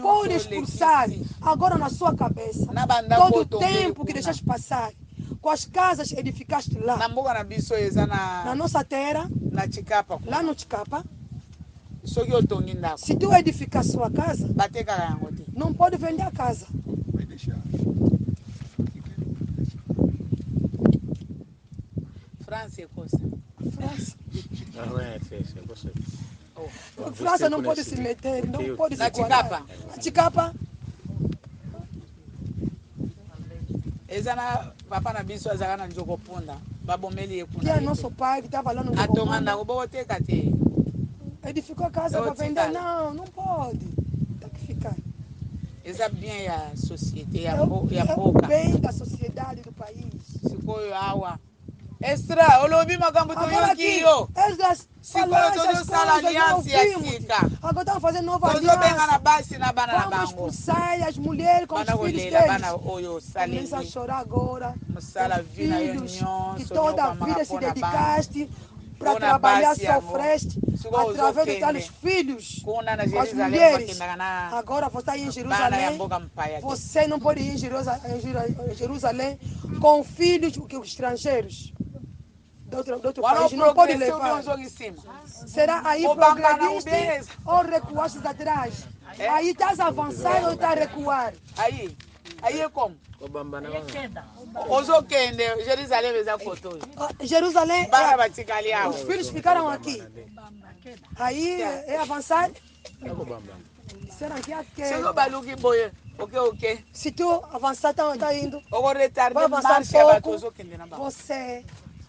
Pode expulsar agora na sua cabeça todo o tempo que deixaste passar. Com as casas edificaste lá. Na nossa terra, lá no Chicapa, se tu edificar sua casa, não pode vender a casa. França não pode se meter, não pode se guardar. Na Chicapa, papa na biso azaka na njoko punda babomeli ekuna que é nosso pai que estava lá no atonganda kuboteka te edificou a casa para vender, não pode, tem que ficar. Essa bem a sociedade é o bem da sociedade do país. Sikoyo awa extra olobi makambo to yokiyo Agora estão fazendo nova aliança. Vamos expulsar as mulheres com os filhos deles. Começa a chorar agora. Os filhos que toda a vida se dedicaste para trabalhar, sofreste através de tais filhos com as mulheres. Agora você está em Jerusalém. Você não pode ir em Jerusalém com filhos estrangeiros. Do outro país, não pode levar. Será aí progrediste ou recuaste atrás? Aí estás avançando ou estás a recuar? Aí é como? Jerusalém Jerusalém, os filhos ficaram aqui. Aí é avançar? Será que é que se tu avançar, está indo. Vai avançar um pouco. Você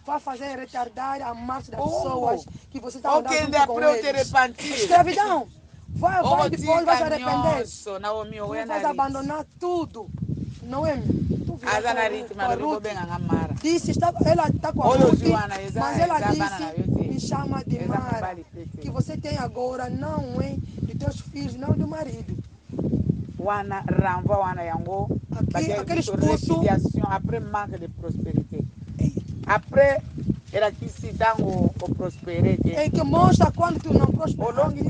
vai fazer retardar a marcha das pessoas que você está andando com eles. Escravidão. Vai depois, vai se arrepender. Tu vais abandonar tudo. Não é? Disse, ela está com a Ruth, mas ela disse, me chama de Mara. Que você tem agora não é de teus filhos, não do marido. Aquele expulso. Après manque de prospérité. Après, ela quis se dar o prosperidade. É que mostra quando tu não prosperaste.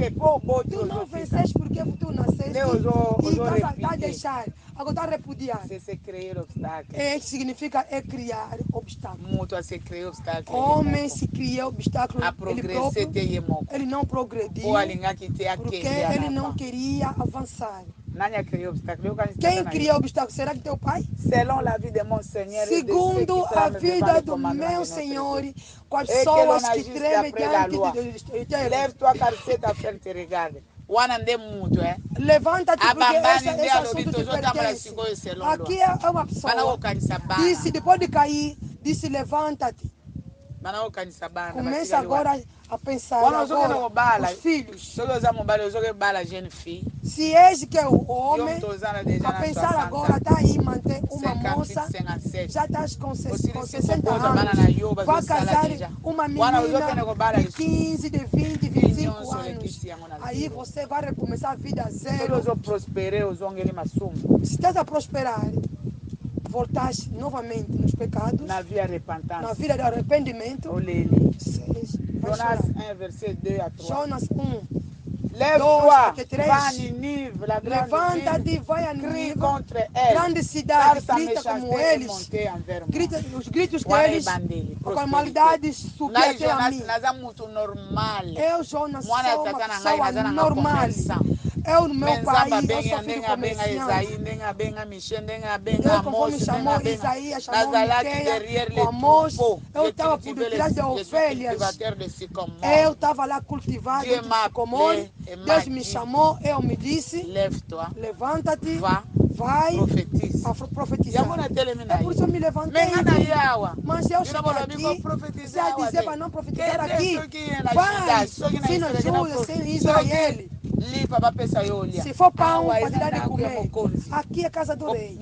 Tu não venceste porque tu nasceste. E está a deixar. Agora está a repudiar. Se criar obstáculos. É que significa criar obstáculos. Muito se criar obstáculos. Homem se cria obstáculos. Ele não progrediu. Porque ele não queria avançar. Quem cria obstáculos? Será que teu pai? Segundo a vida do meu Senhor, com as pessoas que tremem diante de Deus. Leve tua carceta frente, regarde. Levanta-te porque esse assunto te pertence. Aqui é uma pessoa. Disse, depois de cair, disse levanta-te. Começa agora a pensar agora, os filhos. Se és que é o homem, a pensar agora, está aí manter uma moça, já estás com 60 anos, vai casar uma menina de 15, de 20, 25 anos. Aí você vai recomeçar a vida zero. Se estás a prosperar, voltaste novamente nos pecados, na vida de arrependimento. Jonas 1, verset 2 a 3. Jonas 1. Lève-toi, va à Ninive, la grande levanta-te, vai a Nínive, contre elle, grande cidade, car sa grita como méchanceté est eles, montée envers moi. os gritos deles, com a maldade subir até a mim. Eu, Jonas, sou uma pessoa normal. Eu, no meu país, eu sou filho comerciante. Deus, conforme chamou Isaías, chamou Miqueias, com Amós, eu estava por detrás de ovelhas. Eu estava lá cultivado de sicomore. Deus me chamou, eu me disse, levanta-te, vai profetizar. É por isso eu me levantei. Mas eu cheguei aqui, já dizer para não profetizar aqui. Vai, sem Júlia, sem Israel. Se for pão, pode dar de comer. Aqui é a casa do rei.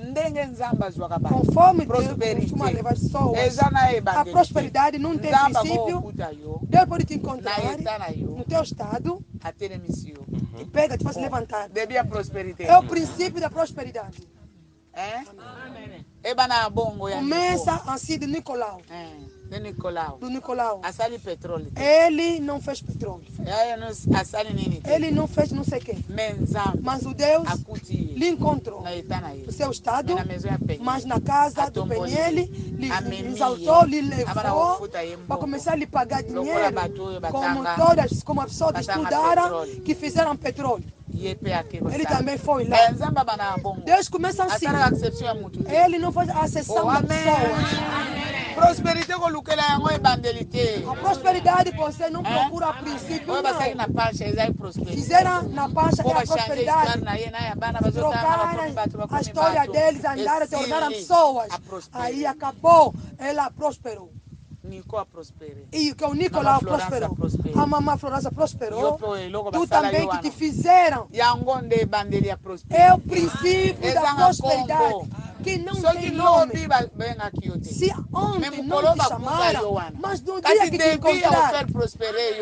Conforme Deus costuma levar pessoas, a prosperidade não tem princípio. Deus pode te encontrar no teu estado e pega, te faz levantar. É o princípio da prosperidade. Começa assim de Nicolau. Do Nicolau. Ele não fez petróleo. Ele não fez não sei o quê. Mas o Deus lhe encontrou no seu estado, mas na casa do Peniel, lhe exaltou, lhe levou para começar a lhe pagar dinheiro, como as pessoas que estudaram, que fizeram petróleo. Ele também foi lá. Deus começa assim. Ele não faz a acessão da pessoa. Prosperité a prosperidade você não procura a princípio, não. Fizeram na pancha é a prosperidade. Trocaram a história deles, andaram, tornaram pessoas. Aí acabou, ela prosperou. E que o Nicolau prosperou. A mamãe Florança prosperou. Tu também que te fizeram. É o princípio da prosperidade. Que não tem nome. Se ontem não te chamaram, mas no dia que te encontraram,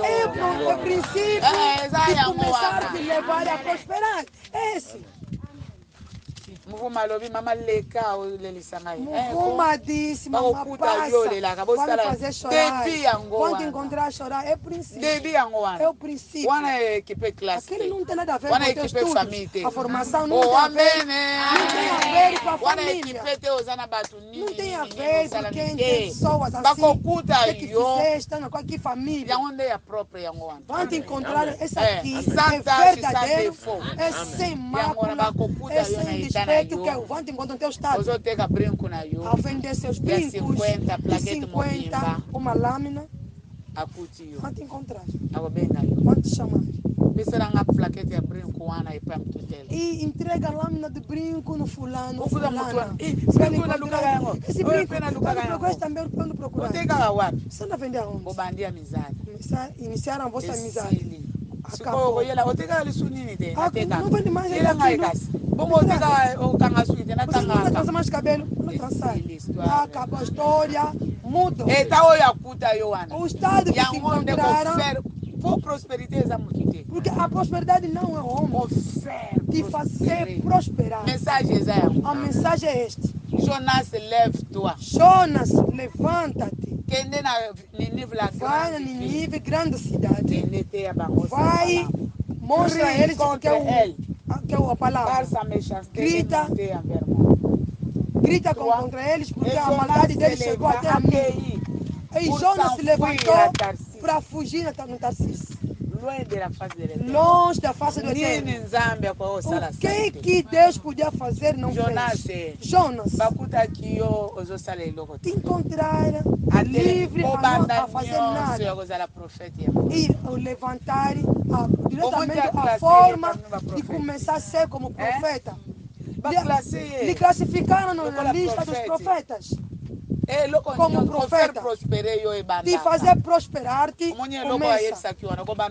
é o princípio de começar a te levar a prosperar. Esse. Muvuma disse, mamãe passa, vai me fazer chorar, vão te encontrar a chorar, é o princípio. É o princípio. Aquele não tem nada a ver com o teu estudo. A formação não tem a ver, não tem a ver com a família. Não tem a ver com quem tem pessoas assim, que fizeste, com que família. Vão te encontrar, esse aqui é verdadeiro, é sem mácula, é sem despeito. Que vão te encontrar no teu estado. A vender seus brincos de 50, uma lâmina. Vão te encontrar. Vão te chamar. E entrega a lâmina de brinco no fulano. Esse brinco, quando também quando procurar. Você não vende aonde? Iniciaram a vossa amizade. Acabou. Não vende mais aquilo. Você não vai trazer mais cabelo? Não trançar. Acabou a história, muda. O estado que te encontraram. Porque a prosperidade não é homem. Te fazer prosperar. A mensagem é esta. Jonas, lève-toi. Jonas, levanta-te. Vai na Nínive, grande cidade. Vai, mostra a eles que é a palavra. Grita contra eles, porque a maldade deles chegou até a mim. E Jonas se levantou para fugir no Tarsis. Longe da face do Eterno. O que Deus podia fazer não fez. Jonas, te encontrar livre a fazer nada. E levantar diretamente a forma de começar a ser como profeta. Lhe classificaram na lista dos profetas. Como profeta, te fazer prosperar-te, começa.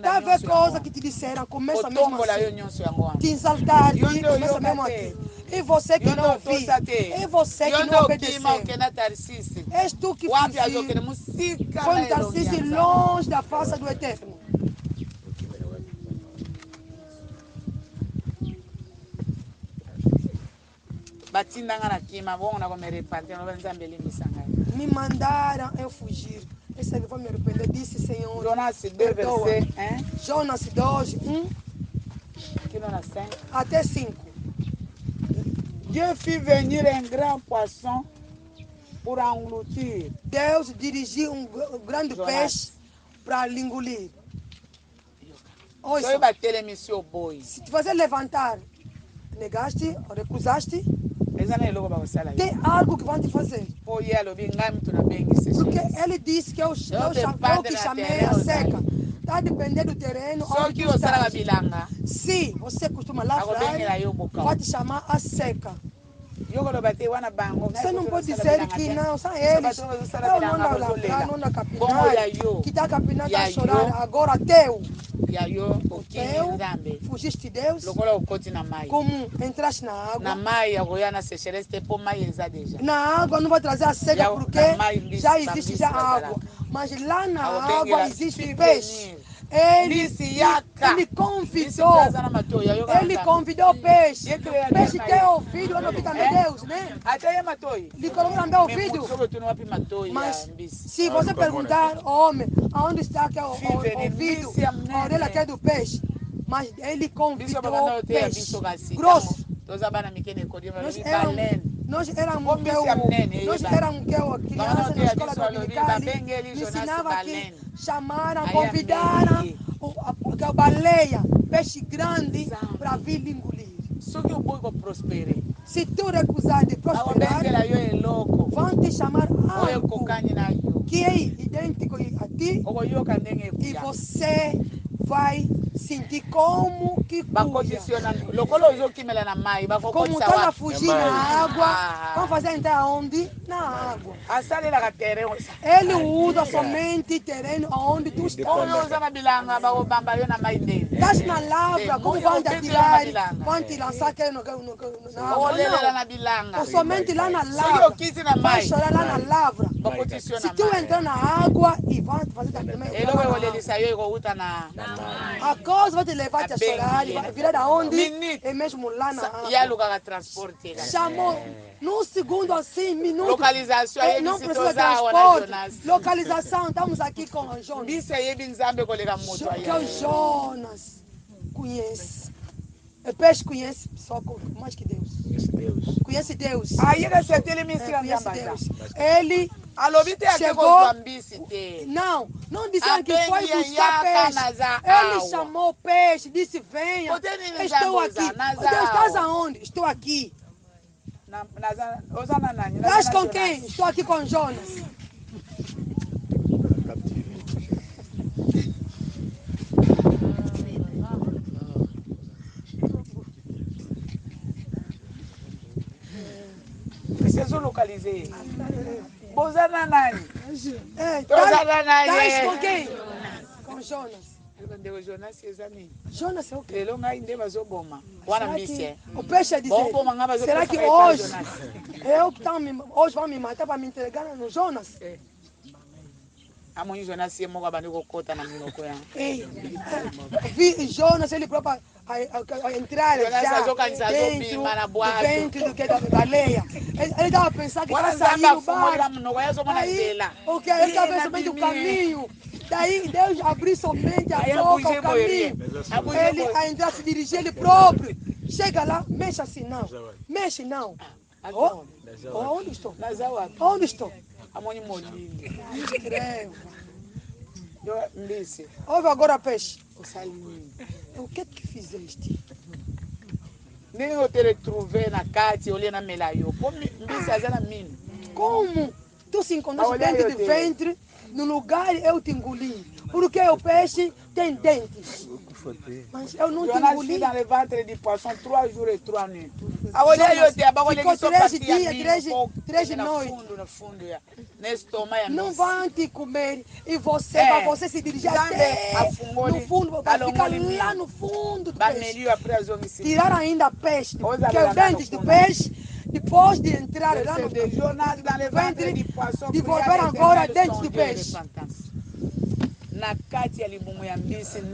Tá ver coisa que te disseram, começa mesmo assim. Te exaltar-te, começa mesmo aqui. E você que não ouviu, e você que não obedeceu, és tu que fugiu, foi um Tarcísio longe da face do Eterno. Me mandaram eu fugir. Esse aqui foi me arrepender. Disse, Senhor, Jonas 2, verset 1. Jonas 2, 1 até 5. Dieu fit venir un grand poisson pour engloutir. Deus dirigiu grande peixe para lhe engolir. Se te fazer levantar, negaste, recusaste, tem algo que vão te fazer. Porque ele disse que eu que chamei a seca. Está a depender do terreno onde tu estás. Se você costuma lavrar, vai te chamar a seca. Você não pode dizer que não, são eles. Eu não ando lá, não ando capinar. Que está capinar, está chorando. Agora teu. O teu, fugiste de Deus. Como entraste na água. Na água não vai trazer a seca porque já existe já água. Mas lá na água existe peixe. Ele convidou o peixe. O peixe tem ouvido, eu não vi também Deus, né? Ele colocou também ouvido. Mas se você perguntar, homem, aonde está que é o ouvido, a orelha que é do peixe? Mas ele convidou o peixe grosso. Nós éramos crianças na escola dominical, me ensinava que chamaram, convidaram a baleia, peixe grande, para vir engolir. Se tu recusar de prosperar, vão te chamar algo que é idêntico a ti e você vai sentir como que cuida. Como está a fugir na água, vão fazer entrar onde? Na água. Ele usa somente terreno onde tu estás. Estás na lavra, como vão te atirar, vão te lançar na água. Não. Ou somente lá na lavra. Vai chorar lá na lavra. Se tu entrar na água e vão te fazer também. A coisa vai te levar a chorar, vai virar da onde? É mesmo lá na água. Chamou num segundo assim, minuto. Localização, não precisa de transporte. Localização, estamos aqui com o Jonas. Que o Jonas conhece. O peixe conhece só mais que Deus. Conhece Deus. Conhece Deus. Ele chegou. Não disseram que foi buscar peixe. Ele chamou o peixe, disse: venha. Estou aqui. Deus, estás aonde? Estou aqui. Estás com quem? Estou aqui com Jonas. Preciso localizar. Bozana nani? Estás com quem? Com Jonas. Jonas é o quê? O peixe é dizer, será que hoje hoje vão me matar para me entregar no Jonas? Vi Jonas, ele próprio a entrar já dentro da baleia. Ele estava pensando que ia sair do barco. Ele estava pensando do caminho. Daí Deus abriu somente a boca, o caminho. Ele a entrar, se dirigir ele próprio. Chega lá, mexe assim não. Mexe não. Onde estou? Onde estou? Ouve agora peixe. O que fizeste? Nem eu te retrouvei na Cátia, olhei na Melaio. Como? Tu se encontraste dentro do ventre, no lugar eu te engoli. Porque o peixe tem dentes. Mas eu não te engoli. Dans le ventre de poisson 3 jours et 3 nuits. Ficou 3 dias, 3 noites. Não vão te comer e você, para você se dirigir até no fundo, vai ficar lá no fundo do peixe. Tirar ainda peixe, que é os dentes do peixe, depois de entrar lá no ventre, devolver agora dentro do peixe.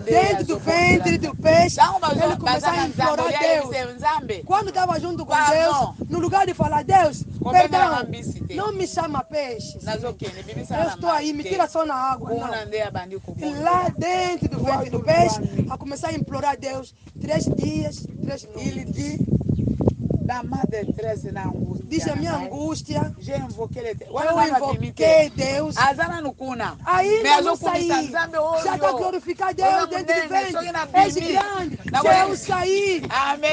Dentro do ventre do peixe, ele começou a implorar a Deus. Quando estava junto com Deus, no lugar de falar, Deus, perdão, não me chama peixe. Eu estou aí, me tira só na água. Não. E lá dentro do ventre do peixe, a começar a implorar a Deus 3 dias, 3 noites. Diz a minha angústia. Eu invoquei Deus. Ainda não saí. Já está glorificado Deus dentro do ventre. És grande. Já eu saí. Amém.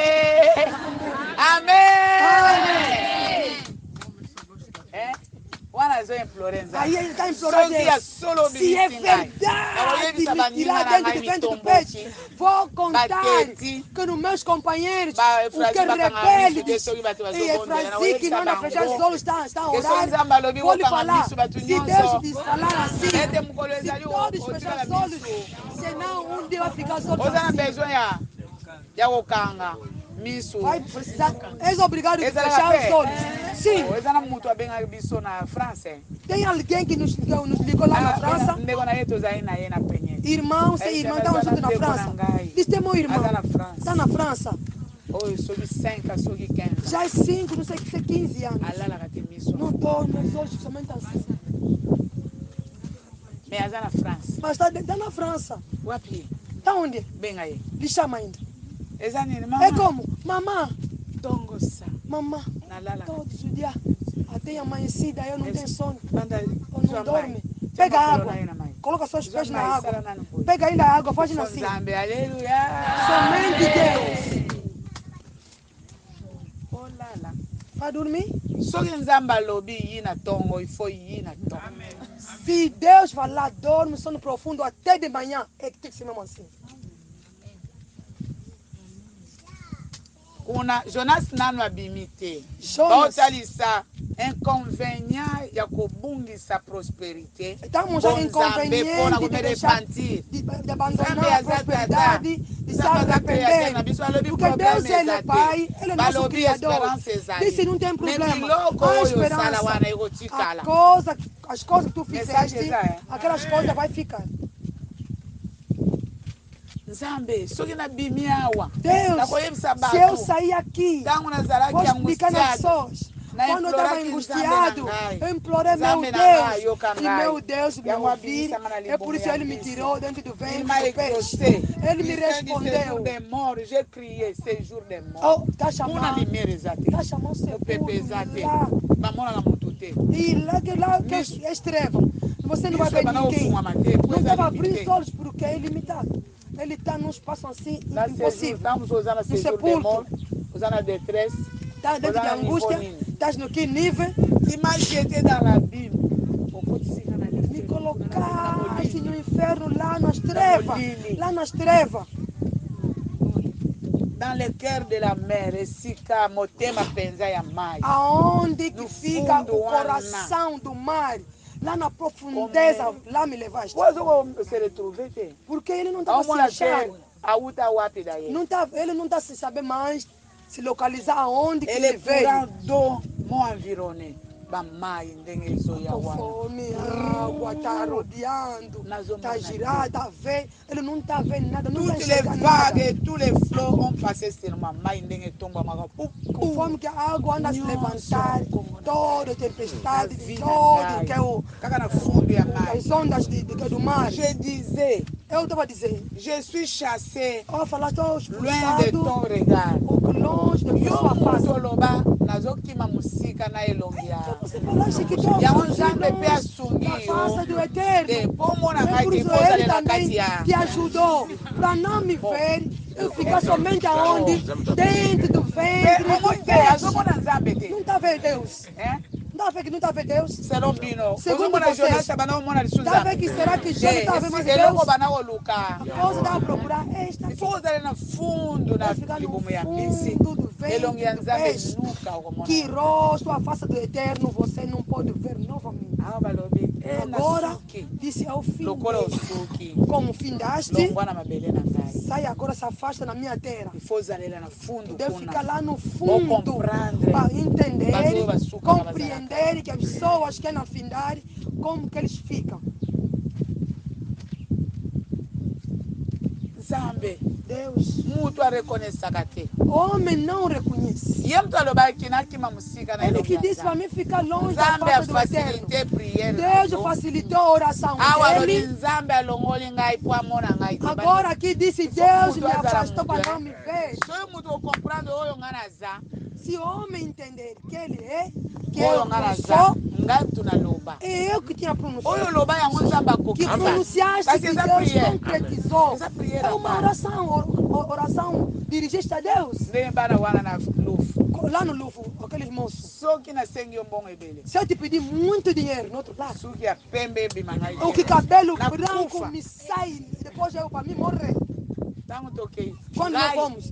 Amém. Aí ele está implorando Deus. Se é verdade me tirar dentro do ventre do peixe, vou contar que nos meus companheiros, os que rebeldes, e Efrazi que não dá fechar os olhos, está a orar, vou lhe falar, se Deus lhes falar assim, se todos fechar os olhos, senão dia vai ficar os olhos assim. Vai precisar, és obrigado a fechar os olhos. Sim. Tem alguém que nos ligou lá na França? Irmãos e irmãs estão juntos na França. Diz que é meu irmão. Está na França. Já é 5, não sei o que, é 15 anos. Não dorme, os olhos somente assim. Mas está na França. Está onde? Bem aí. Lhe chama ainda. É como? Mamã. Mamã. Todos os dias. Até amanhecida eu não tenho sono. Eu não dorme. Pega a água. Coloca seus pés na água. Pega ainda a água, faz assim. Somente Deus. Vai dormir? Se Deus falar, dorme sono profundo até de manhã, é que tem que ser mesmo assim. Jonas nanu abimite. Bautalisa inconvénient ya kobungisa prospérité. Estamos já inconveniente de abandonar a prosperidade, de se arrepender. Porque Deus ele é Pai, Ele é nosso Criador. Disse não tem problema. Há esperança. As coisas que tu fizeste, aquelas coisas vai ficar. Deus, se eu sair aqui, vou explicar nas pessoas. Quando eu estava angustiado, eu implorei meu Deus. E meu Deus me ouviu. É por isso que Ele me tirou dentro do ventre do peixe. Ele me respondeu. Está chamando e lá que é estrepa. Você não vai ver ninguém. Não estava abrindo os olhos porque é ilimitado. Ele está num espaço assim impossível. Estamos usando assim, sepulcro, usando a detresse. Está dentro de angústia. Estás no que nível? Me colocaste no inferno, lá nas trevas. Lá nas trevas. Dans le cœur de la mer, esika motema penza ya mai. Aonde que fica o coração do mar? Lá na profundeza, lá me levaste. Porque ele não estava se achando. Ele não está se saber mais se localizar aonde que ele veio. Conforme a água está rodeando, está girando, está vendo. Ele não está vendo nada, não está enxergando nada. Tous les flots ont passé sur ma main. Conforme que a água anda a se levantar, toda tempestade, todo que é as ondas do mar. Eu estava a dizer, je suis chassé loin de ton regard. Longe de sua face. Você falaste que Deus do eterno. É por isso ele também te ajudou para não me ver. Eu ficar somente aonde? Dentro do ventre do peixe. Não está vendo Deus? Não está vendo Deus? Segundo vocês, está vendo que será que Jonas está vendo mais Deus? A coisa está a procurar esta. Fundo na fundo do ventre do peixe. Que rosto, a face do eterno, você não pode ver novamente. Agora, disse ao fim dele. Como findaste, sai agora, se afasta na minha terra. Deve ficar lá no fundo para entender, compreender que as pessoas querem afindar, como que eles ficam. Deus. Homem não reconhece. Ele que disse para mim ficar longe da face do eterno. Deus facilitou a oração dele. Agora aqui disse Deus me afastou para não me ver. Se o homem entender que ele é, que eu sou, é eu que tinha pronunciado. Que pronunciaste, que Deus concretizou. É uma oração dirigiste a Deus. Lá no Lufu, aqueles moços. Só que na sangue é um bom ebele. Se eu te pedir muito dinheiro no outro lado, Só que a pembe bimangai. o que cabelo branco me sai, depois eu para mim morrer. Quando nós vamos?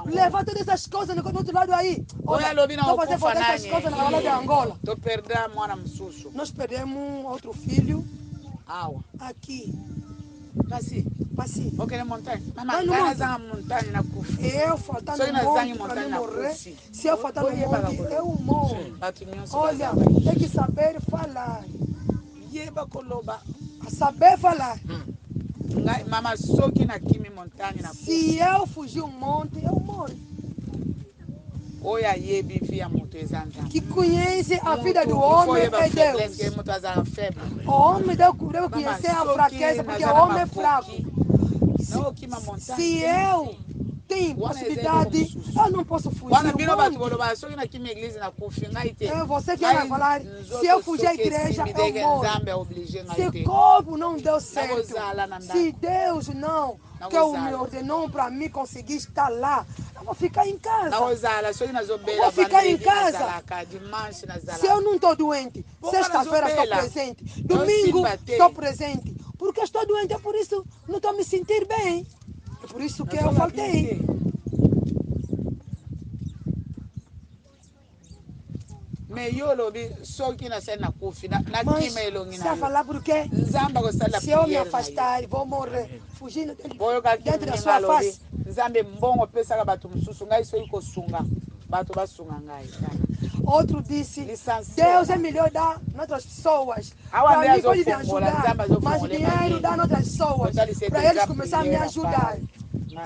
Leva todas essas coisas no outro lado aí. Olha, estou fazendo essas coisas na hora de Angola. Nós perdemos outro filho aqui. Passi. Eu faltando um monte para me morrer. Se eu faltar um monte, eu morro. Olha, tem que saber falar. Saber falar. Se eu fugir um monte, eu morro. Que conhece a vida do homem é Deus. O homem deve conhecer a fraqueza, porque o homem é fraco. Se eu tenho possibilidade, eu não posso fugir. É você que vai falar, se eu fugir à igreja, eu morro. Se o corpo não deu certo, se Deus não que me ordenou para mim conseguir estar lá, eu vou ficar em casa. Eu vou ficar em casa. Se eu não estou doente, sexta-feira estou presente, domingo estou presente. Porque estou doente, é por isso não estou me sentindo bem. É por isso que eu faltei. Mas se eu falar porque se eu me afastar, vou morrer fugindo dentro da sua face. Outro disse, Deus é melhor dar noutras pessoas. Para mim pode me ajudar, mas dinheiro dá noutras pessoas. Para eles começarem a me ajudar.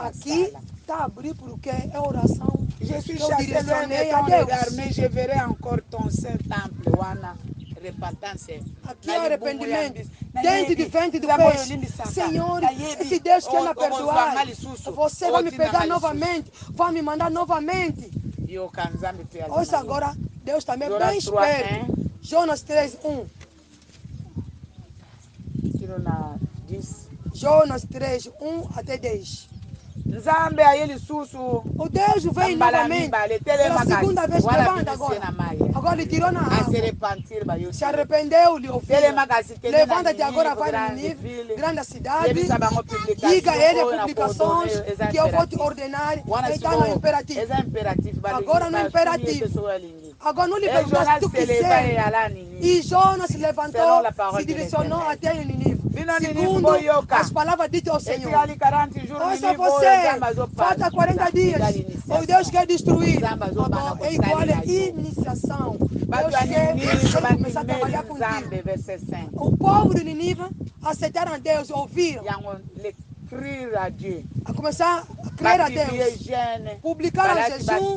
Aqui está abrir porque é oração. Je suis directionné dans le garment, je verrai encore ton saint temple, Wana. Aqui é arrependimento. Dentro de frente do peixe. Senhor, se Deus quer me perdoar, você vai me pegar novamente, vai me mandar novamente. Ouça agora, Deus também é bem esperto. Jonas 3:1. Jonas 3:1 até 10. O Deus vem novamente pela segunda vez, levanta agora. Agora ele tirou na água. Se arrependeu, lhe ouviu. Levanta-te agora, vai no Nínive, grande cidade. Diga a ele as publicações que eu vou te ordenar. Ele está no imperativo. Agora no imperativo. Agora não lhe perguntas se tu quiser. E Jonas se levantou, se direcionou até Nínive. Segundo as palavras ditas ao Senhor. Ouça você, falta 40 dias. O Deus quer destruir. É igual a iniciação. Deus quer começar a trabalhar contigo. O povo de Nínive aceitaram a Deus, ouviram. A começar a crer a Deus. Publicaram jejum,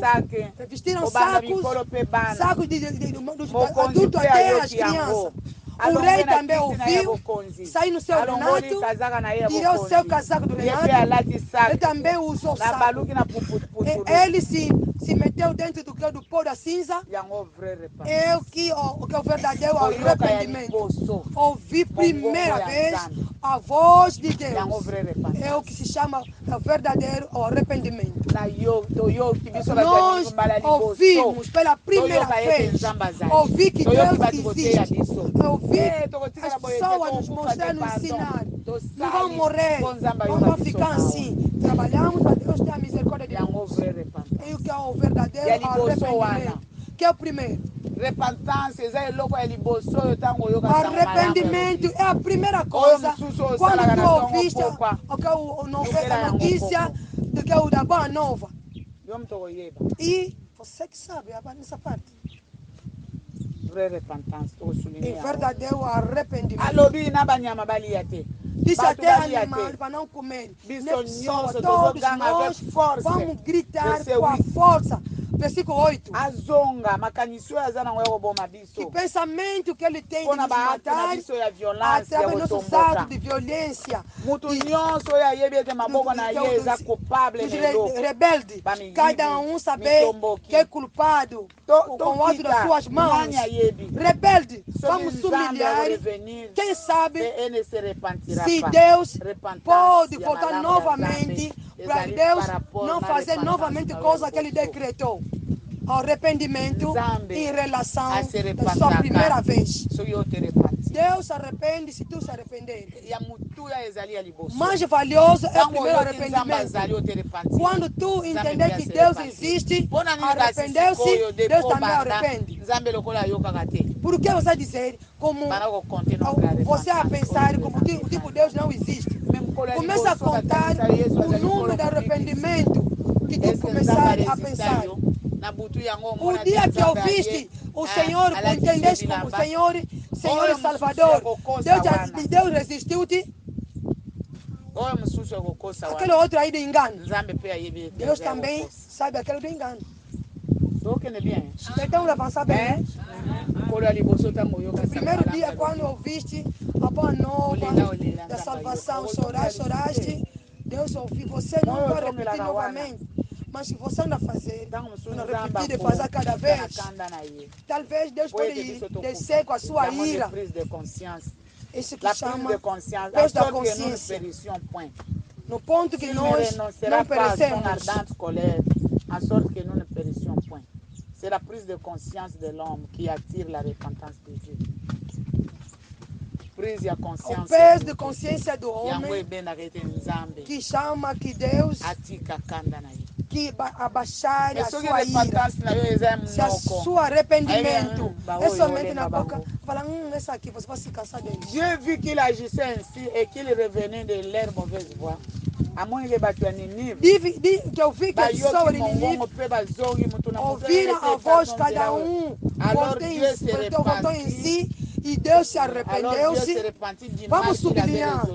vestiram sacos de adultos até as crianças. O rei também ouviu, saiu no seu ornato, tirou o seu casaco do ornato, ele também usou saco. Ele se meteu dentro do pó da cinza. Eu que o verdadeiro arrependimento. Ouvi primeira vez a voz de Deus. É o que se chama o verdadeiro arrependimento. Nós ouvimos pela primeira vez. Ouvi que Deus existe. Ouvi as pessoas nos mostrar, nos ensinar. Não vão morrer, não vão ficar assim. Trabalhamos para Deus ter a misericórdia de nós. É o que é o verdadeiro arrependimento. Que é o primeiro. Arrependimento é a primeira coisa. Quando tu ouviste a notícia de que é o da boa nova. E você que sabe nessa parte. E verdadeiro arrependimento. Disse até animais para não comer. Todos nós vamos gritar com a força. Versículo 8. Que pensamento que ele tem de nos matar através dos nossos atos de violência. Dos rebeldes. Cada um sabe que é culpado com o ato das suas mãos. Rebelde, vamos humilhar. Quem sabe se Deus pode voltar novamente para Deus não fazer novamente coisa que Ele decretou. Arrependimento em relação à sua primeira vez. Deus se arrepende se tu se arrepender. Mais valioso é o primeiro arrependimento. Quando tu entender que Deus existe, arrependeu-se, Deus também arrepende. Por que você dizer como você a pensar como tipo Deus não existe? Começa a contar o número de arrependimento que tu começar a pensar. O dia que ouviste o Senhor, entendeste como Senhor e Salvador, Deus resistiu-te. Aquele outro aí de engano. Deus também sabe aquele de engano. Então avançar bem. No primeiro dia, quando ouviste a boa nova da salvação, choraste, Deus ouviu. Você não vai repetir novamente. Mas se você não fazer, não repetir e fazer cada vez, talvez Deus pode descer com a sua ira. Isso que chama Deus da consciência. No ponto que nós não perecemos. En sorte que nous ne périssions point. C'est la prise de conscience de l'homme qui attire la repentance de Dieu. Prise de consciência. O peso de consciência do homem que chama que Deus que abaixar a sua ira. Se a sua arrependimento é somente na boca, fala, essa aqui, você vai se cansar dele. Dieu vu qu'il agissait ainsi et qu'il revenait de leur mauvaise voie. Que eu vi que as pessoas de Nínive ouviram a voz cada voltou em si e Deus se arrependeu-se. Vamos sublinhar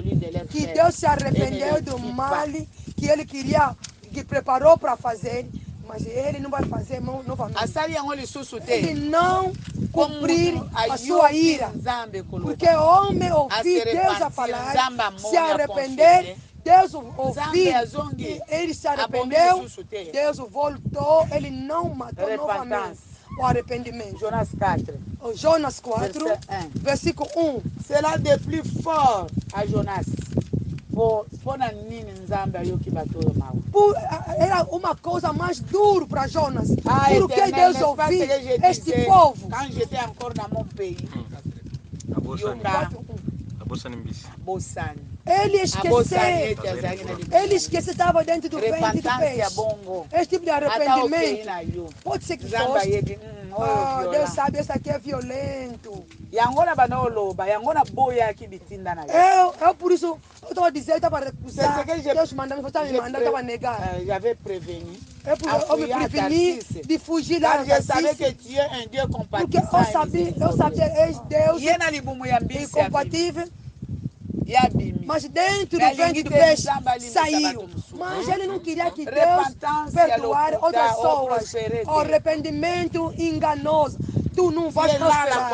que Deus se arrependeu do mal que ele queria, que preparou para fazer, mas ele não vai fazer novamente. Ele não cumprir a sua ira, porque o homem ouvir Deus a falar, se arrepender. Deus ouviu, ele se arrependeu, Deus voltou, ele não matou novamente o arrependimento. Jonas 4, versículo 1. Será de plus fort a Jonas. Era uma coisa mais dura para Jonas. Porque Deus ouviu este povo. Quand j'étais encore dans mon pays, ele esqueceu, estava dentro do ventre do peixe. Esse tipo de arrependimento pode ser que fosse. Deus sabe, esse aqui é violento. Eu por isso, eu estava dizendo, eu estava recusando. Deus mandou, você estava me mandando, eu estava negando. J'avais prévenu. Eu me preveni de fugir lá no porque eu sabia que Deus é incompatível. Mas dentro do ventre do peixe saiu. Mas ele não queria que Deus perdoasse outras pessoas. O arrependimento enganoso. Tu não vais prosperar.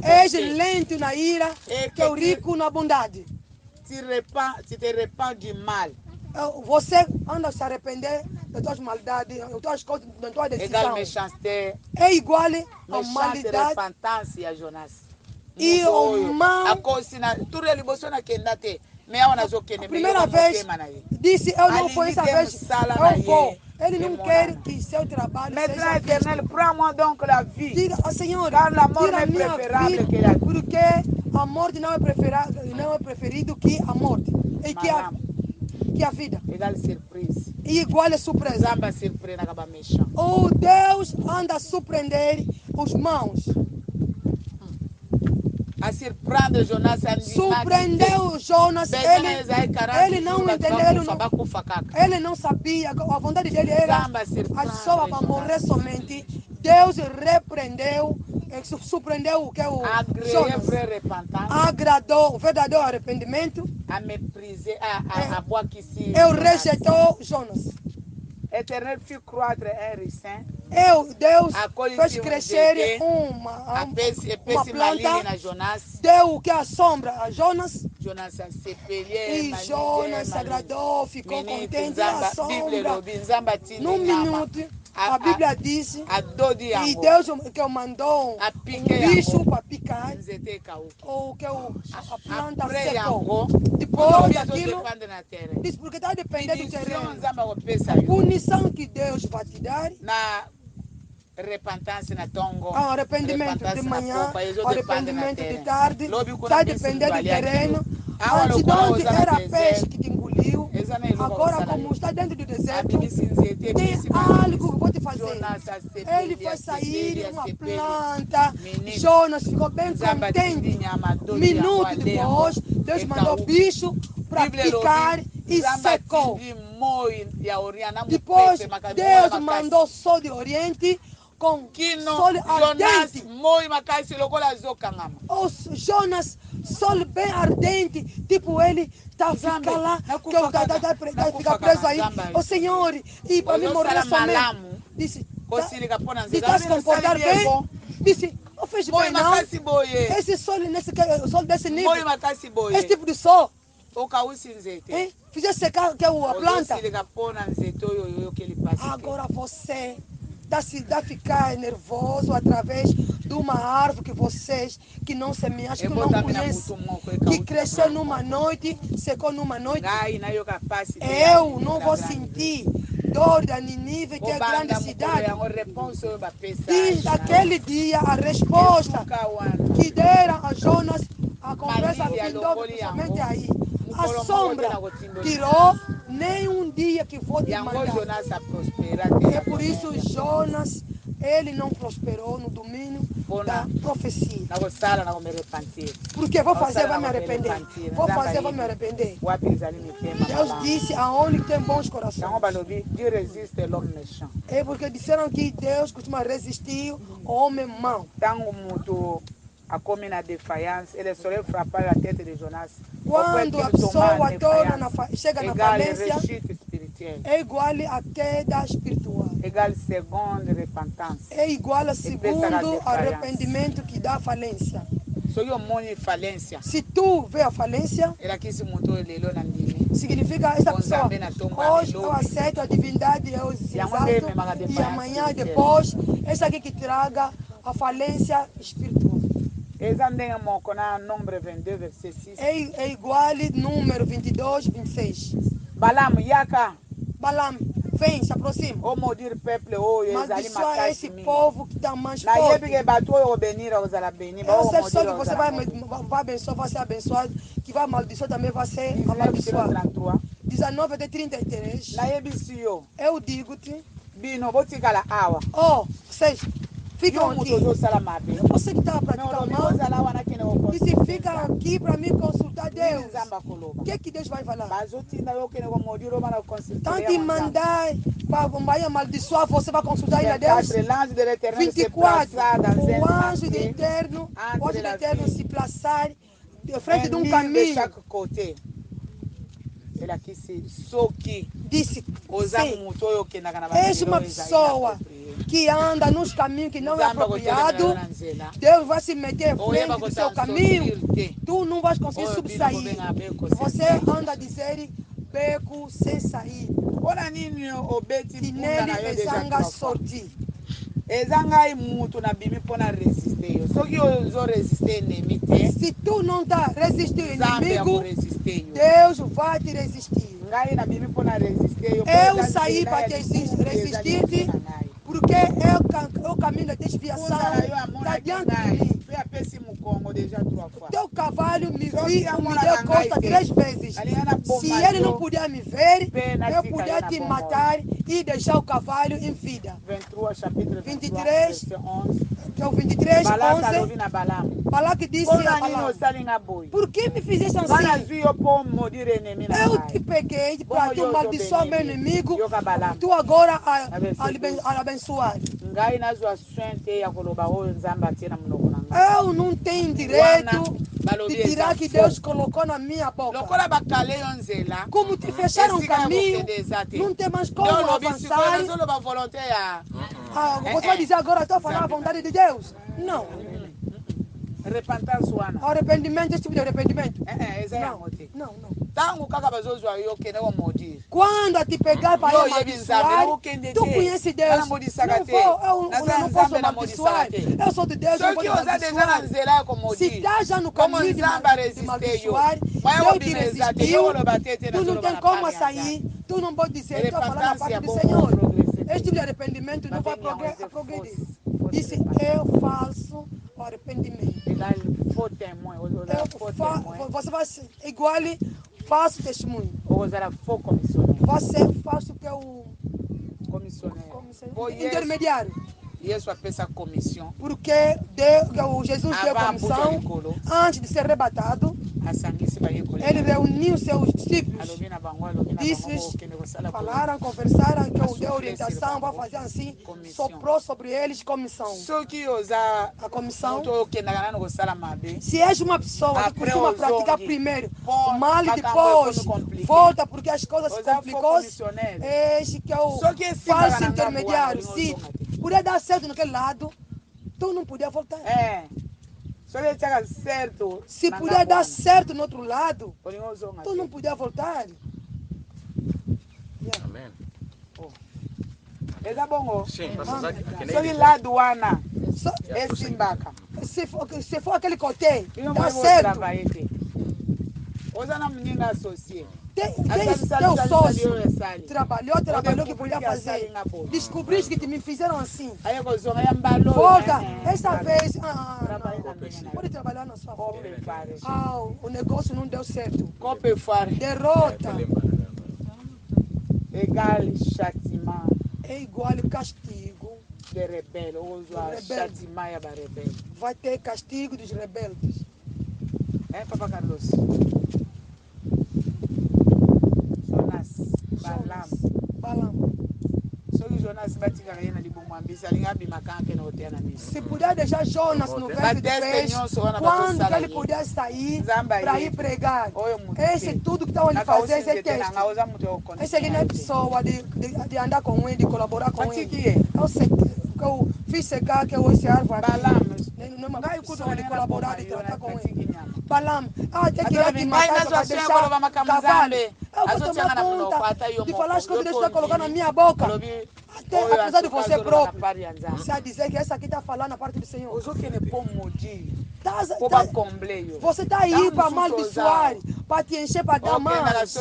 És lento na ira, que é rico na bondade. Tu te repens du mal. Você anda a se arrepender das tuas maldades, das tuas coisas, da tua decisão. É igual a maldade. E o mal. A primeira vez disse, eu não vou essa vez, eu vou. Ele não quer que seu trabalho seja Éternel, prends-moi donc la vie. Diga, Senhor, car la mort tira est minha préférable que vida, la vie. porque a morte não é preferido que a morte. E que a vida. Égale surprise. E igual a surpresa. Zamba surpreende acaba méchant. O Deus anda a surpreender os maus. A surpreender Jonas. Surpreendeu Jonas. Ele não entendeu. Ele não sabia. A vontade dele era a pessoa para morrer somente. Deus repreendeu. Surpreendeu o que o Jonas. Agradou o verdadeiro arrependimento. A mépriser, a boire qui s'y. Eu rejeitou Jonas. Éternel fit croître un ricin. Deus fez crescer uma planta. Deu o que a sombra a Jonas. E Jonas se agradou, ficou contente. A sombra. Num minuto, A Bíblia diz que Deus que mandou bicho para picar ou que a planta secou. Depois daquilo, diz porque está dependendo do terreno. A punição que Deus vai te dar arrependimento de manhã, arrependimento de tarde, está dependendo do terreno. Antes de onde era peixe que te engoliu, agora como está dentro do deserto, tem algo que pode fazer. Ele foi sair, uma planta, Jonas ficou bem contente. Minuto depois, Deus mandou bicho para picar e secou. Depois, Deus mandou sol de oriente com sol ardente. O Jonas, sol bem ardente, tipo ele fica lá, que fica preso aí. O Senhor, e para mim morrer somente. Disse, está se comportar bem? Disse, não fez bem não. Esse sol, sol desse nível, esse tipo de sol, fizer secar que a planta. Agora você dá ficar nervoso através de uma árvore que vocês que não semearam, que não conhecem, que cresceu numa noite, secou numa noite. Eu não vou sentir dor da Nínive, que é a grande cidade. Diz naquele dia a resposta que deram a Jonas, a conversa findou principalmente aí. A sombra tirou, nem um dia que vou te mandar. É por isso Jonas, ele não prosperou no domínio da profecia. Porque vou fazer, vai me arrepender. Vou fazer, vou me arrepender. Deus disse, aonde tem bons corações. É porque disseram que Deus costuma resistir ao homem mau. Quando a pessoa chega na falência, é igual a queda espiritual. É igual a segundo arrependimento que dá falência. Se tu vê a falência, significa essa pessoa, hoje eu aceito a divindade, eu exalto, e amanhã depois, essa aqui que traga a falência espiritual. É igual número 22, 26. Balaam, vem, se aproxima. Maldiçoa esse povo que está mais forte. Eu sei só que você vai abençoar, vai ser abençoado. Que vai amaldiçoar também vai ser amaldiçoado. 19 até 33. Eu digo-te. Oh, vocês ficam aqui. Você que está praticando mal, e se fica aqui para mim consultar Deus, o que Deus vai falar? Tanto mandar para amaldiçoar, você vai consultar ele a Deus? 24. O anjo do Eterno, pode o Eterno se plaçar de frente de um caminho. Disse, és uma pessoa que anda nos caminhos que não é apropriado, Deus vai se meter em frente do seu caminho, tu não vais conseguir subsair. Você anda a dizer beco sem sair, que nele exanga sortir. Se tu não está resistindo ao inimigo, Deus vai te resistir. Eu saí para te resistir, porque é o caminho da desviação, está diante de mim. Teu cavalo me deu costa 3 vezes. Se ele não puder me ver, eu puder te matar e deixar o cavalo em vida. 23, que é o 23, 11. Balaque disse a Balaam, por que me fizeste assim? Eu te peguei para tu amaldiçoar meu inimigo, tu agora a abençoar. Eu não tenho direito de tirar que Deus colocou na minha boca. Como te fecharam o caminho, não tem mais como avançar. Você vai dizer agora, estou falando a vontade de Deus? Não. Arrependimento, esse tipo de arrependimento? Não. Quando a te pegar para amaldiçoar, tu conhece Deus. Não posso amaldiçoar. Eu sou de Deus, não posso amaldiçoar. Se está já no caminho de amaldiçoar, Deus te resistiu, tu não tem como sair. Tu não pode dizer, estou falando na parte do Senhor. Este tipo de arrependimento não vai progredir. Disse, eu faço o arrependimento. Você vai ser igual, faço testemunho. Você faz o que é o intermediário. Isso é peça comissão. Porque Jesus deu comissão antes de ser arrebatado. Ele reuniu seus discípulos. Falaram, conversaram, que deu orientação, vai fazer assim, soprou sobre eles comissão. A comissão. Se és uma pessoa que costuma praticar primeiro o mal e depois volta porque as coisas se complicam, este que é o falso intermediário. Se puder dar certo naquele lado, tu não podia voltar. Se puder dar certo no outro lado, tu não podia voltar. Amém. É bom. Sim, lado Ana. Se for aquele côté, dá certo. Tem o sócio. Trabalhou que podia fazer. Descobriste que me fizeram assim. Volta. Esta vez. Pode trabalhar na sua forma. O negócio não deu certo. Derrota. É igual castigo. De rebelde. Vai ter castigo dos rebeldes. Papa Carlos. Balam. Se puder deixar Jonas no verso de peixe, quando ele puder sair para ir pregar, esse é tudo que estão ali fazendo, esse texto. Esse aqui não é pessoa de andar com ele, de colaborar com ele. Eu fiz secar que eu esse árvore aqui. Não é uma pessoa de colaborar, de tratar com ele. Balam, tem que ir aqui matar para deixar cavalo. Eu vou tomar conta de falar as coisas que Deus está colocando na minha boca. Apesar de você próprio. Você vai dizer que essa aqui está falando a parte do Senhor. Você está aí para amaldiçoar, para te encher, para dar mais.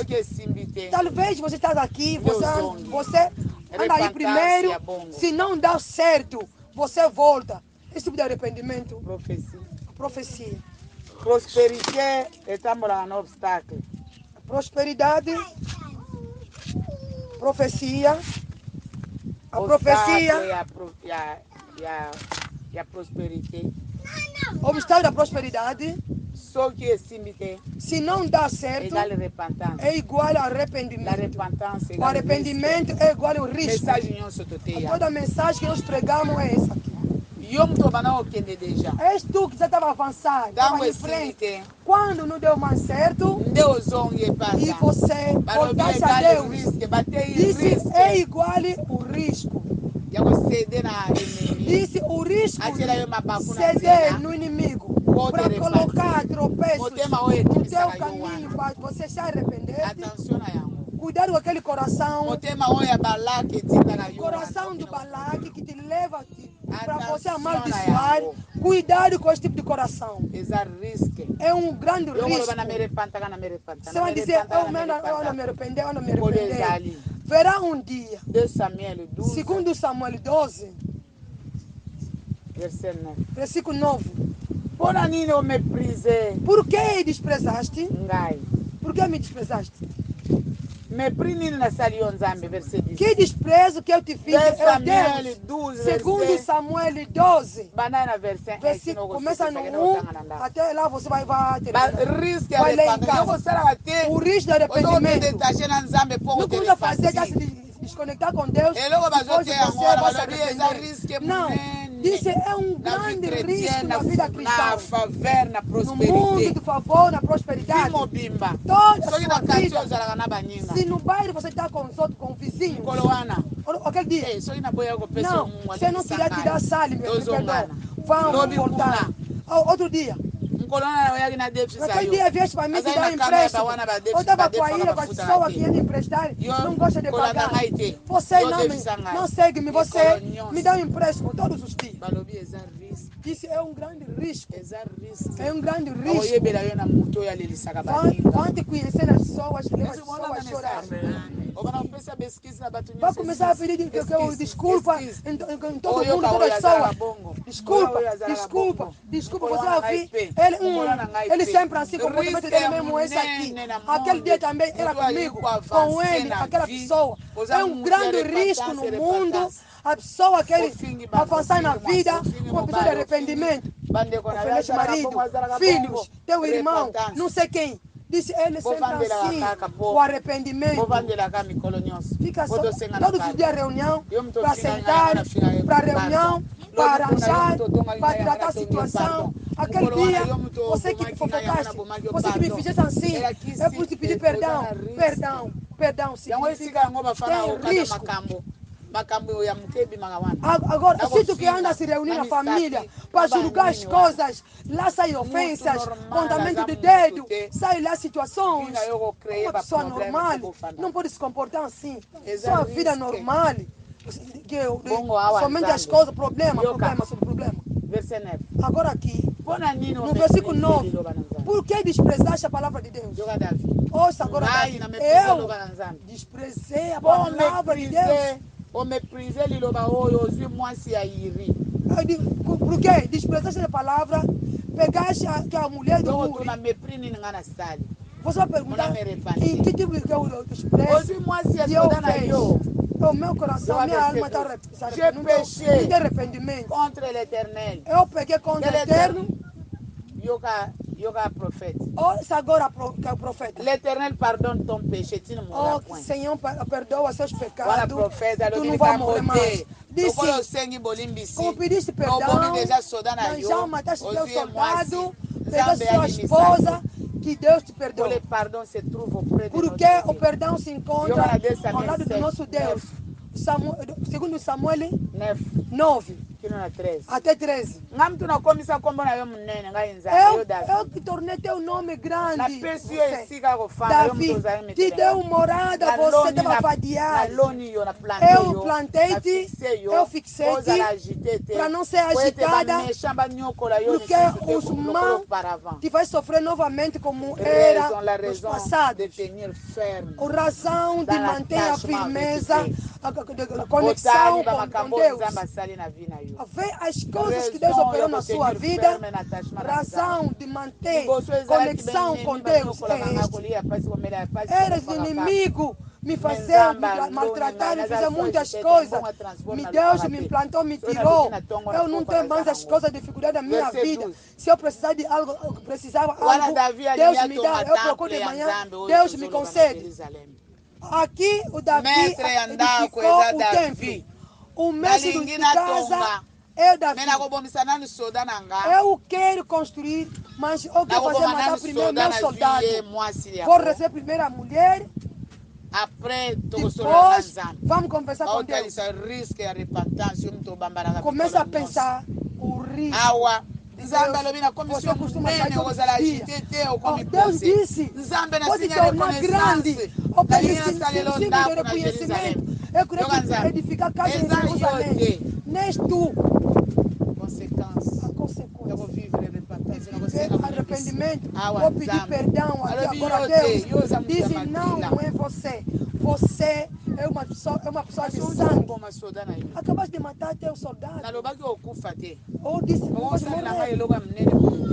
Talvez você está aqui, você anda aí primeiro. Se não dá certo, você volta. Esse tipo de arrependimento. Profecia. Prosperidade é um obstáculo. Prosperidade. Profecia. A profecia. E a prosperidade. O obstáculo da prosperidade. Só que se não dá certo, é igual ao arrependimento. O arrependimento é igual ao risco. Toda a mensagem que nós pregamos é essa aqui. És tu que já estava avançado, estava em frente. Quando não deu mais certo, e você voltasse a Deus, disse é igual o risco. Disse o risco de ceder no inimigo para colocar tropeços no teu caminho para você se arrepender. Cuidado com aquele coração. Coração do Balaque que te leva para você amaldiçoar. Cuidado com esse tipo de coração. É um grande risco. Você vai dizer, eu não me arrepender. Verá um dia. Segundo Samuel 12. Versículo 9. Por que desprezaste? Por que me desprezaste? Que desprezo que eu te fiz, Deus. Segundo Samuel 12, começa no 1, até lá você vai terminar. Vai ler em casa. O risco do arrependimento. Não precisa fazer, já se desconectar com Deus. Depois você vai se arrepender. Não. Disse, é um grande risco na vida cristã. No mundo do favor, na prosperidade. Toda a sua vida. Se no bairro você está com os outros, com o vizinho. Aquele dia. Não, você não queria tirar sal, perdão. Vamos voltar. Outro dia. Naquele dia vieste para mim te dar um empréstimo. Eu estava com a ilha, com as pessoas que iam emprestar, não gosta de pagar. Você não segue-me, você me dá um empréstimo todos os dias. Isso é um grande risco. É um grande risco. Quando te conhecer as pessoas, leva as pessoas a chorar. Vai começar a pedir desculpa em todo mundo, todas as pessoas. Desculpa, você vai ouvir. Ele sempre assim, comportamento dele mesmo é esse aqui. Aquele dia também era comigo, com ele, aquela pessoa. É um grande risco no mundo. A pessoa quer avançar na vida com uma pessoa de arrependimento. Oferece marido, filhos, teu irmão, não sei quem. Disse ele sempre assim, o arrependimento. Fica só, todos os dias reunião, para sentar, para reunião, para arranjar, para tratar a situação. Aquele dia, você que me fofocaste, você que me fizesse assim, eu pude te pedir perdão, significa, tem risco. Agora, se tu que anda se reunir na família para julgar as coisas, lá saem ofensas, apontamento de dedo, saem lá situações. Uma pessoa normal não pode se comportar assim. Sua vida normal, somente as coisas, problema. Agora aqui, no versículo 9, por que desprezaste a palavra de Deus? Ouça agora, eu desprezei a palavra de Deus. Por quê? Desprezaste a palavra, pegaste a mulher do Uri. Você vai perguntar, em que tipo de desprezo eu fiz? O meu coração, minha alma está arrependendo. De arrependimento. Contra l'Éternel. Eu peguei contra o Eterno. Yoga prophète. Ouça agora que é o profeta. L'Éternel pardonne ton péché, tu ne mourras point. Senhor, perdoa seus pecados. Voilà, prophète, tu não vai morrer mais. Disse, como pediste perdão, já mataste teu soldado, pegaste sua esposa, que Deus te perdoe. Porque o perdão se encontra ao lado do nosso Deus. Segundo Samuel 9. Até 13. Eu te tornei teu nome grande. Davi, te deu morada, você estava vadiado. Eu plantei-te, eu fixei-te para não ser agitada, porque os maus te vai sofrer novamente como era nos passados. A razão de manter a firmeza, a conexão com Deus. Ver as coisas que Deus operou na sua vida, razão de manter conexão com Deus é eras inimigo, me fazer, me maltratar, me fazer muitas coisas. Deus me plantou, me tirou. Eu não tenho mais as coisas, dificuldade da minha vida. Se eu precisar de algo, precisava algo, Deus me dá. Eu procuro de manhã, Deus me concede. Aqui o Davi edificou o templo. O mestre de casa é Davi. Eu quero construir, mas eu quero fazer matar primeiro meu soldado. Vou receber primeiro a mulher. Depois, vamos conversar com Deus. Começa a pensar o risco. Você costuma sair Deus disse, pode tornar grande. Eu peguei símbolo de reconhecimento. Eu queria edificar casa em Jerusalém. Neste tu. A consequência. Arrependimento. Vou pedir perdão aqui agora. Deus diz, não é você. Você é uma pessoa de sangue. Acabaste de matar teu soldado. Ou disse, não pode morrer.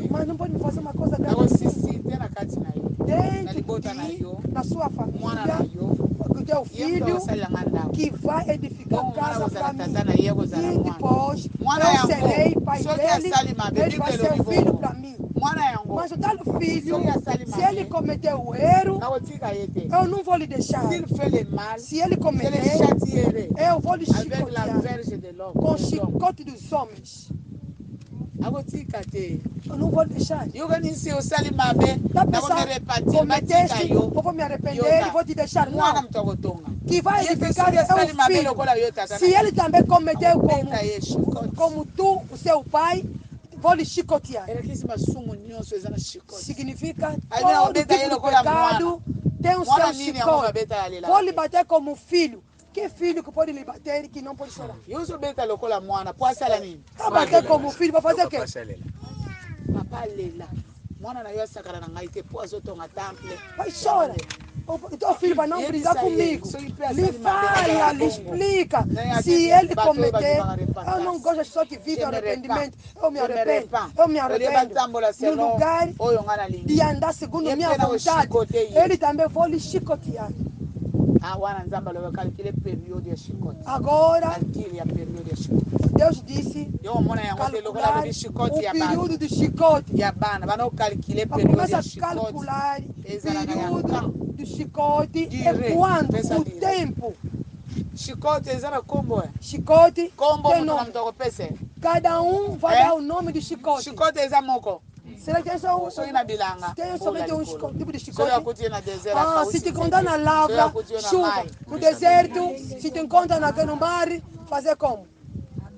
Mas não pode me fazer uma coisa grande. Dentro de ti, na sua família, o teu filho, que vai edificar casa para mim. E depois, eu serei pai dele, ele vai ser o filho para mim. Mas o tal filho, se ele cometer o erro, eu não vou lhe deixar. Se ele cometer, eu vou lhe chicotear com o chicote dos homens. Eu não vou deixar. Cometeste, eu vou me arrepender e vou te deixar. Não. Que vai edificar é o filho. Se ele também cometeu como tu, o seu pai, vou lhe chicotear. Significa todo tipo de pecado tem o seu chicote. Vou lhe bater como filho. Que filho que pode lhe bater e que não pode chorar? Bater como filho, vai fazer o quê? Vai chorar. O teu filho vai não brigar comigo. Lhe fala, lhe explica. Se ele cometer, eu não gosto das pessoas que vivem arrependimento. Eu me arrependo. No lugar de andar segundo a minha vontade, ele também vai lhe chicotear. Agora, Deus disse calcular o período de chicote. Começa a calcular o período do chicote é quando? O tempo. Chicote tem nome. Cada um vai dar o nome de chicote. Será que tem somente um tipo de chicote? Se te encontrar na lavra, chuva. No deserto, se te encontrar no mar, fazer como?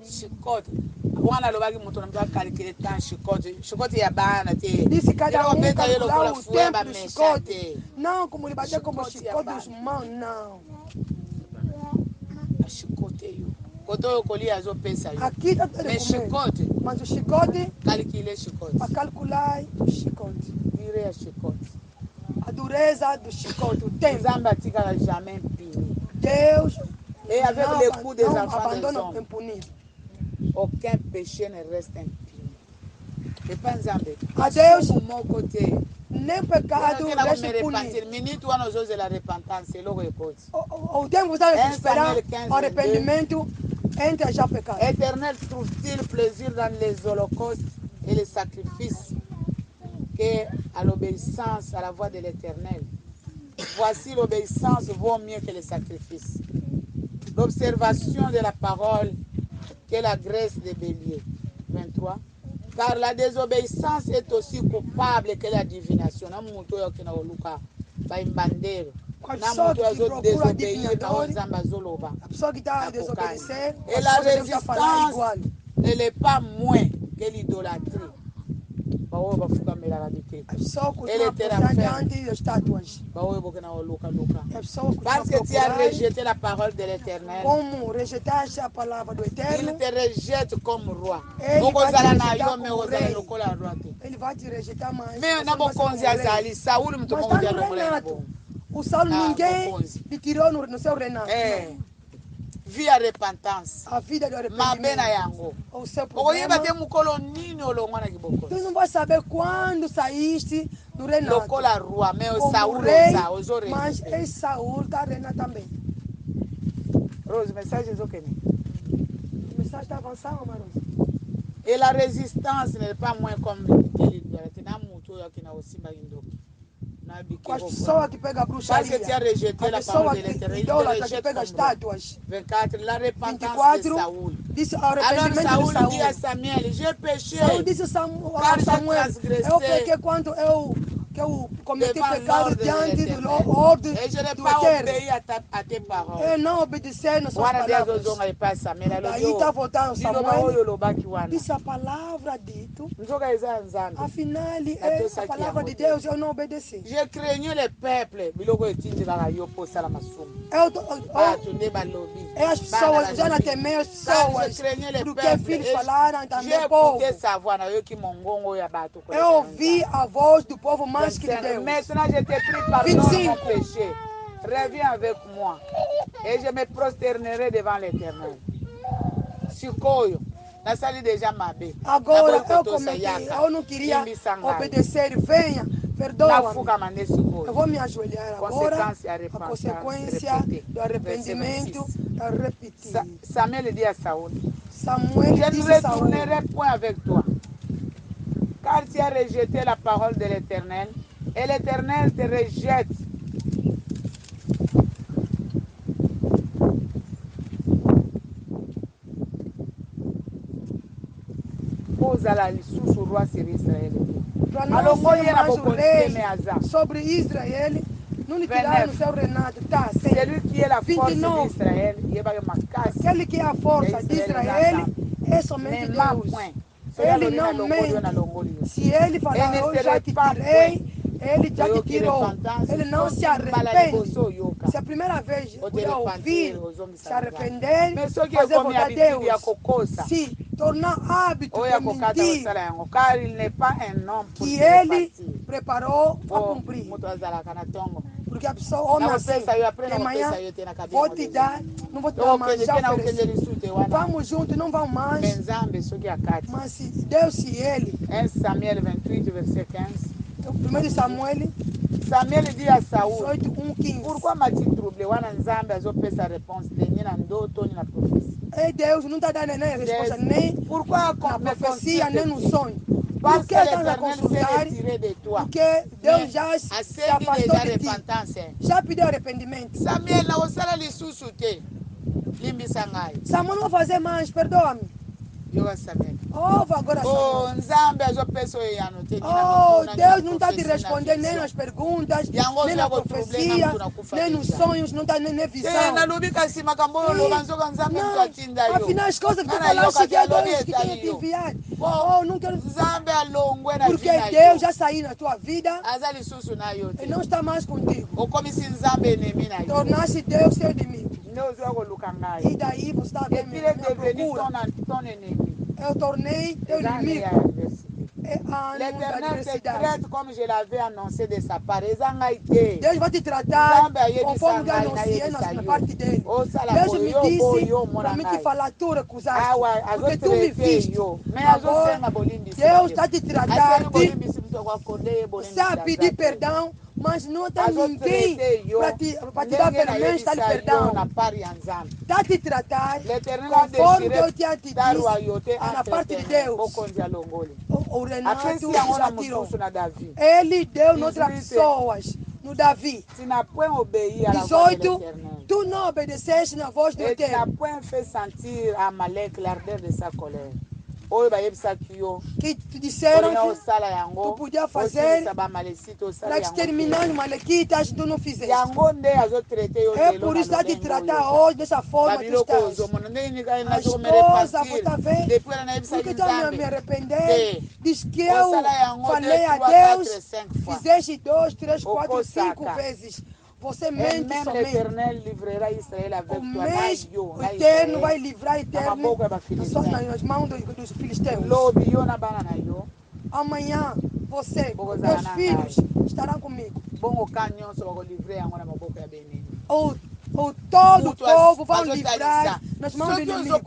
Chicote. Disse cada um calcular o tempo do chicote. Não como ele bater como chicote dos mãos, não. Aqui está tudo. Mas o chicote, para calcular o chicote. A dureza do chicote, o tempo. Deus não abandona impunido. Aucun péché ne reste impuni. Et pas Nzambe. A Deus, nem pecado reste impunido. O tempo que você esperar o arrependimento, entra já pecado. Éternel trouve-t-il plaisir dans les holocaustes et les sacrifices qu'à l'obéissance à la voix de l'Éternel? Voici l'obéissance vaut mieux que les sacrifices. L'observation de la parole que la graisse des béliers. 23. Car la désobéissance est aussi coupable que la divination. Et la résistance, elle n'est pas moins que l'idolâtrie. Parce que tu as rejeté la parole de l'Éternel, il te rejette comme roi. Ele vai te rejeitar mais. O Saulo ninguém lhe tirou no seu reinado. Via repentance. A vida do arrependimento. O seu problema. Tu não vai saber quando saíste do reinado. Como rei, mas é Saul está reinando também. Rose, mensagem é o que? A mensagem está avançando, Marosa. Et la résistance n'est pas moins comme l'idolâtrie. Com as pessoas que pegam a bruxaria, a pessoa que pega as estátuas. 24, la repentance de Saul. Disse o arrependimento de Saul. Dit a Samuel, j'ai péché. Saul disse a Samuel, eu pequei quando eu cometi pecado diante do ordem do Eterno. Eu não obedeci nas suas palavras. Daí está voltando Samuel. Disse a palavra dito. Afinal, é a palavra de Deus, eu não obedeci. Je craignais le peuple. As pessoas, já não temei as pessoas. Porque filhos falaram também povo. Eu ouvi a voz do povo mais que de Deus. Maintenant, je t'ai pris pardon de mon péché. Reviens avec moi et je me prosternerai devant l'Éternel. Chicoio. Agora eu cometi, eu não queria obedecer. Venha, perdoa-me. Eu vou me ajoelhar agora. A consequência do arrependimento é repetir. Samuel dit à Saul, Samuel je disse ne a Saul, retournerai point avec toi, car tu as rejeté la parole de l'Éternel, et l'Éternel te rejette. Para não ser mais o rei sobre Israel, não lhe tiraram o seu reinado. Tá, celui qui est la force d'Israël, aquele que é a força de Israel é somente Deus. Ele não mente. Se ele falar, eu já te tirei, ele já te tirou. Ele não se arrepende. Se é a primeira vez que ouvir, se arrepender, fazer voltar a Deus, se tornar hábito de mentir, que ele preparou para cumprir. Porque a pessoa, homem assim, de manhã, vou te dar, não vou te dar mais, já ofereci. Vamos juntos, não vamos mais. Mas se Deus, se ele. 1 Samuel 28, verset 15. O primeiro Samuel. Samuel dit à Saúl, 18, 1:15. Pourquoi m'as-tu troublé? Wana nzambe azopesa réponse tenye na ndoto ni na prophétie. E Deus não está dando nem resposta nem na profecia nem no sonho. Parce que Porque estás a l'Éternel s'est consultar, retiré de toi. porque Deus já se afastou de ti. repentance. Já pediu arrependimento. Samuel na osala lisusu te. Limbisa ngai. Samuel não vai fazer mais, perdoa-me. Yoga Samuel. Oh, agora Oh, Samuel. nzambe azopesa oyo yano te. Oh, Deus não está te respondendo nem nas perguntas, nem na profecia, nem nos sonhos, não está nem visão. Afinal, as coisas que tu falaste que é Deus que tem te enviado. Oh, não quero. Porque Deus já saiu na tua vida e não está mais contigo. Tornaste Deus seu inimigo. E daí você está bem me procura. Eu tornei teu inimigo. L'Éternel te traite comme je l'avais annoncé de sa part. Deus vai te tratar conforme eu anunciei na parte dele. Deus me disse para mim te falar, tu recusaste, porque tu me viste. Agora, Deus está te tratando. Você a pedir perdão, mas não tem ninguém para te dar perdão, está lhe perdão. Está te tratar conforme Deus te disse na parte de Deus. O Renato já tirou. Ele deu outras pessoas. No Davi 18, tu não obedeceste na voz do Eterno. Tu n'as point fait sentir à Amalek l'ardeur de sa colère. Que te disseram que tu podia fazer para exterminar os malequitas, tu não fizeste. É por isso que está te tratar hoje dessa forma que estás. A esposa, você está vendo? Porque estou me arrepender. Diz que eu falei a Deus, fizeste 2, 3, 4, 5 vezes. Você mente somente. O Eterno vai livrar o Eterno nas mãos dos filisteus. Amanhã, você, teus filhos estarão comigo. Todo o povo vai livrar nas mãos do inimigo.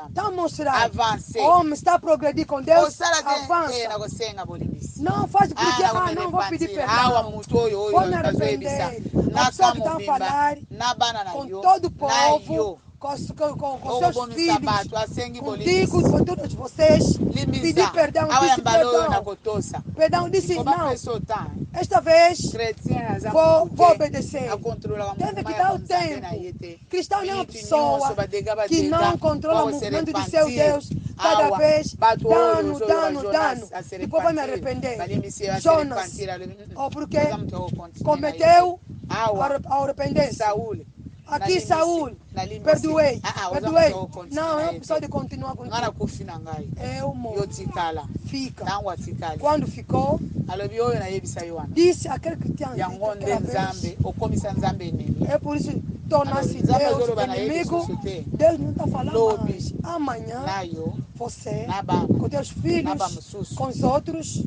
Está mostrando. Homem está progredindo com Deus. Avança. Não faz porque, não vou pedir perdão. Vou me arrepender. A pessoa que está a falar com todo o povo, com seus filhos, contigo, com todos vocês, pedir perdão, disse perdão. Perdão disse não. Esta vez vou obedecer. Deve que dar o tempo. Cristão não é uma pessoa que não controla o movimento de seu Deus. Cada vez, dano. Depois vai me arrepender. Jonas, porque cometeu a arrependência. Aqui, Saúl, perdoei. Não, é uma pessoa de continuar com eu morro. Fica. Quando ficou, disse aquele que tinha é por isso tornar-se Deus inimigo. Deus não está falando mais. Amanhã, você, com teus filhos, com os outros,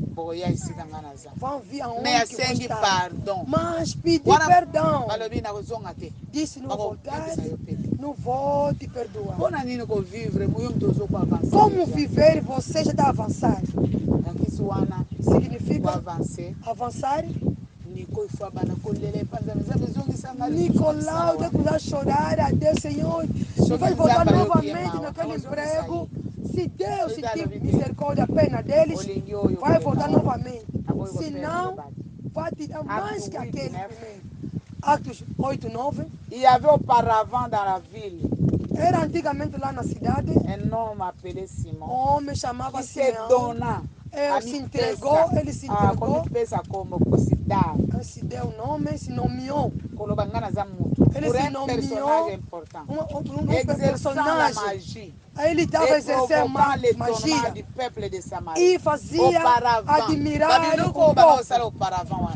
vão vir aonde que você está. Mas pedir perdão. Disse não voltar, não vou te perdoar. Como viver você já está avançado? Significa avançar. Nicolau, Deus vai chorar a Deus, Senhor. Você vai voltar novamente naquele emprego. Se Deus sentir misericórdia, a pena deles, vai voltar novamente. Se não, vai te dar mais que aquele primeiro. Atos 8, 9. Il y avait auparavant dans la ville. Era antigamente lá na cidade. Un homme appelé Simon. Homem chamava Simão. Ele se entregou. Ele se deu o nome, se nomeou. Ele se nomeou um personagem. Ele estava exercendo magia e fazia admirar o povo.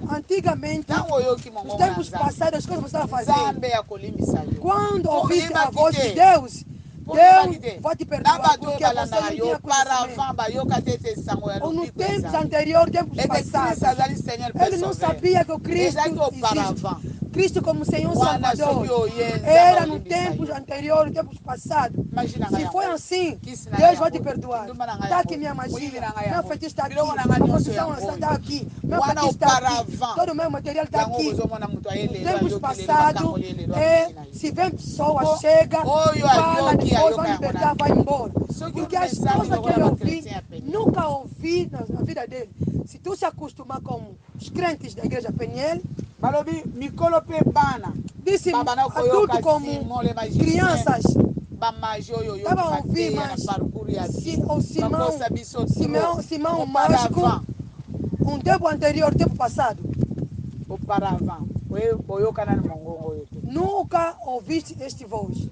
Antigamente, nos tempos passados, as coisas estavam fazendo. Quando ouviste a voz de Deus, Deus vai te perdoar porque você não tinha conhecimento. Ou nos tempos anteriores, tempos passados, ele não sabia que o Cristo existe. Cristo como Senhor Salvador era no tempos anteriores, tempos passados. Se foi assim, Deus vai te perdoar. Está aqui minha magia, meu feitiço está aqui, minha construção está aqui, meu feitiço está aqui, todo o meu material está aqui. Nos tempos passados, se vem pessoa, chega, fala, depois vai libertar, vai embora. Porque as coisas que ele ouviu, nunca ouvi na vida dele. Se tu se acostumar com os crentes da igreja Peniel, disse adulto como crianças, estava a ouvir, mas o Simão Mágico, um tempo anterior, tempo passado, nunca ouviste este voz.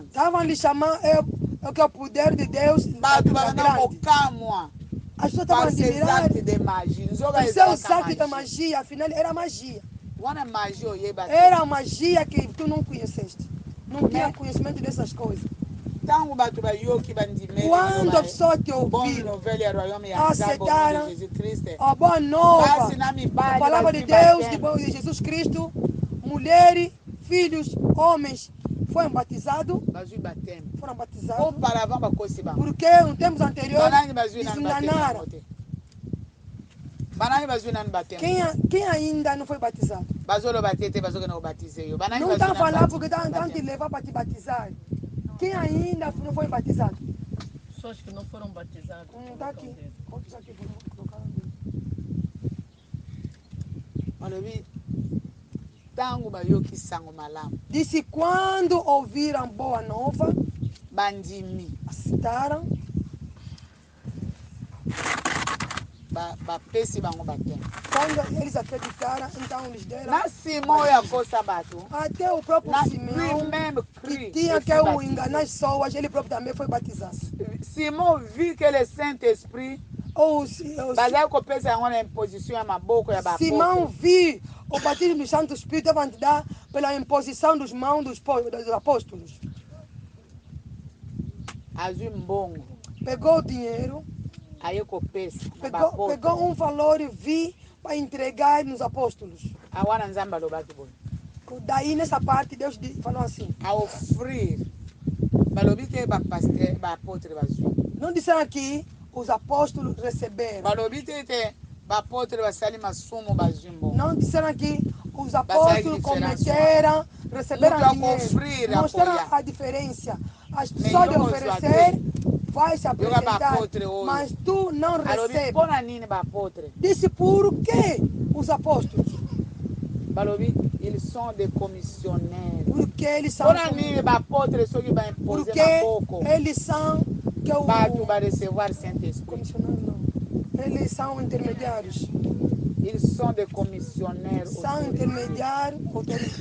Estavam lhe chamando que é o poder de Deus é grande. As pessoas estavam admirando o seu saque da magia, afinal era magia. Era a magia que tu não conheceste. Não tinha conhecimento dessas coisas. Quando a pessoa te ouvir, aceitaram a boa nova, a palavra de Deus, de Jesus Cristo, mulheres, filhos, homens, foram batizados. Porque em tempos anteriores desenganaram. Quem ainda não foi batizado? Não está falando porque estão te levar para te batizar. Quem ainda não foi batizado? Pessoas que não foram batizadas. Está aqui. Quantos aqui foram colocados? Disse quando ouviram boa nova, aceitaram, quando eles acreditaram, então eles deram. Até o próprio Simão, que tinha que enganar as pessoas, ele próprio também foi batizado. Simão viu que ele sente espírito. Simão viu o batismo do Santo Espírito dar pela imposição dos mãos dos apóstolos. Pegou o dinheiro, pegou um valor e viu para entregar nos apóstolos. Daí nessa parte Deus falou assim. A ofrir. Não disseram aqui os apóstolos receberam. Não disseram aqui os apóstolos cometeram, receberam dinheiro. Mostraram a diferença. As pessoas de oferecer vai se apresentar, mas tu não recebes. Disse por que os apóstolos? Eles são de comissionários. Porque eles são que vai receber eles são intermediários. Eles são de comissionários. São intermediários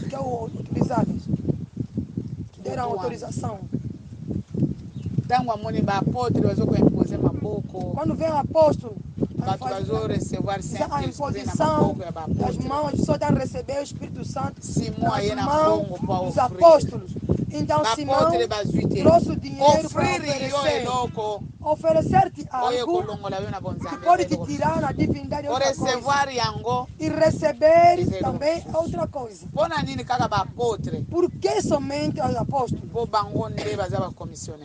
que autorizados. Que deram autorização. Quando vem o apóstolo, a imposição das mãos, as pessoas estão a receber o Espírito Santo nas mãos dos apóstolos. Então Simão trouxe o dinheiro para oferecer-te algo que pode te tirar na divindade de outra coisa. E receber também outra coisa. Por que somente os apóstolos?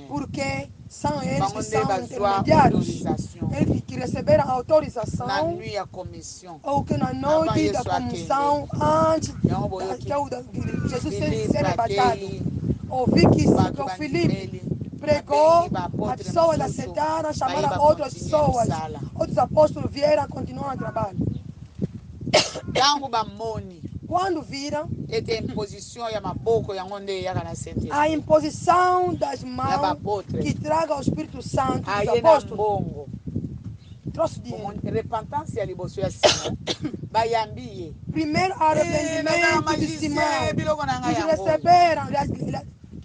Porque são eles que são intermediários. Eles que receberam a autorização ou que na noite da comissão, antes de Jesus ser arrebatado, ouvi que o Filipe pregou, as pessoas aceitaram, chamaram outras pessoas, outros apóstolos vieram e continuaram o trabalho. Quando viram a imposição das mãos que traga o Espírito Santo dos apóstolos, trouxe dinheiro. Repentância ali você assim. Bayambi. Primeiro arrependimento de Simão. Eles receberam,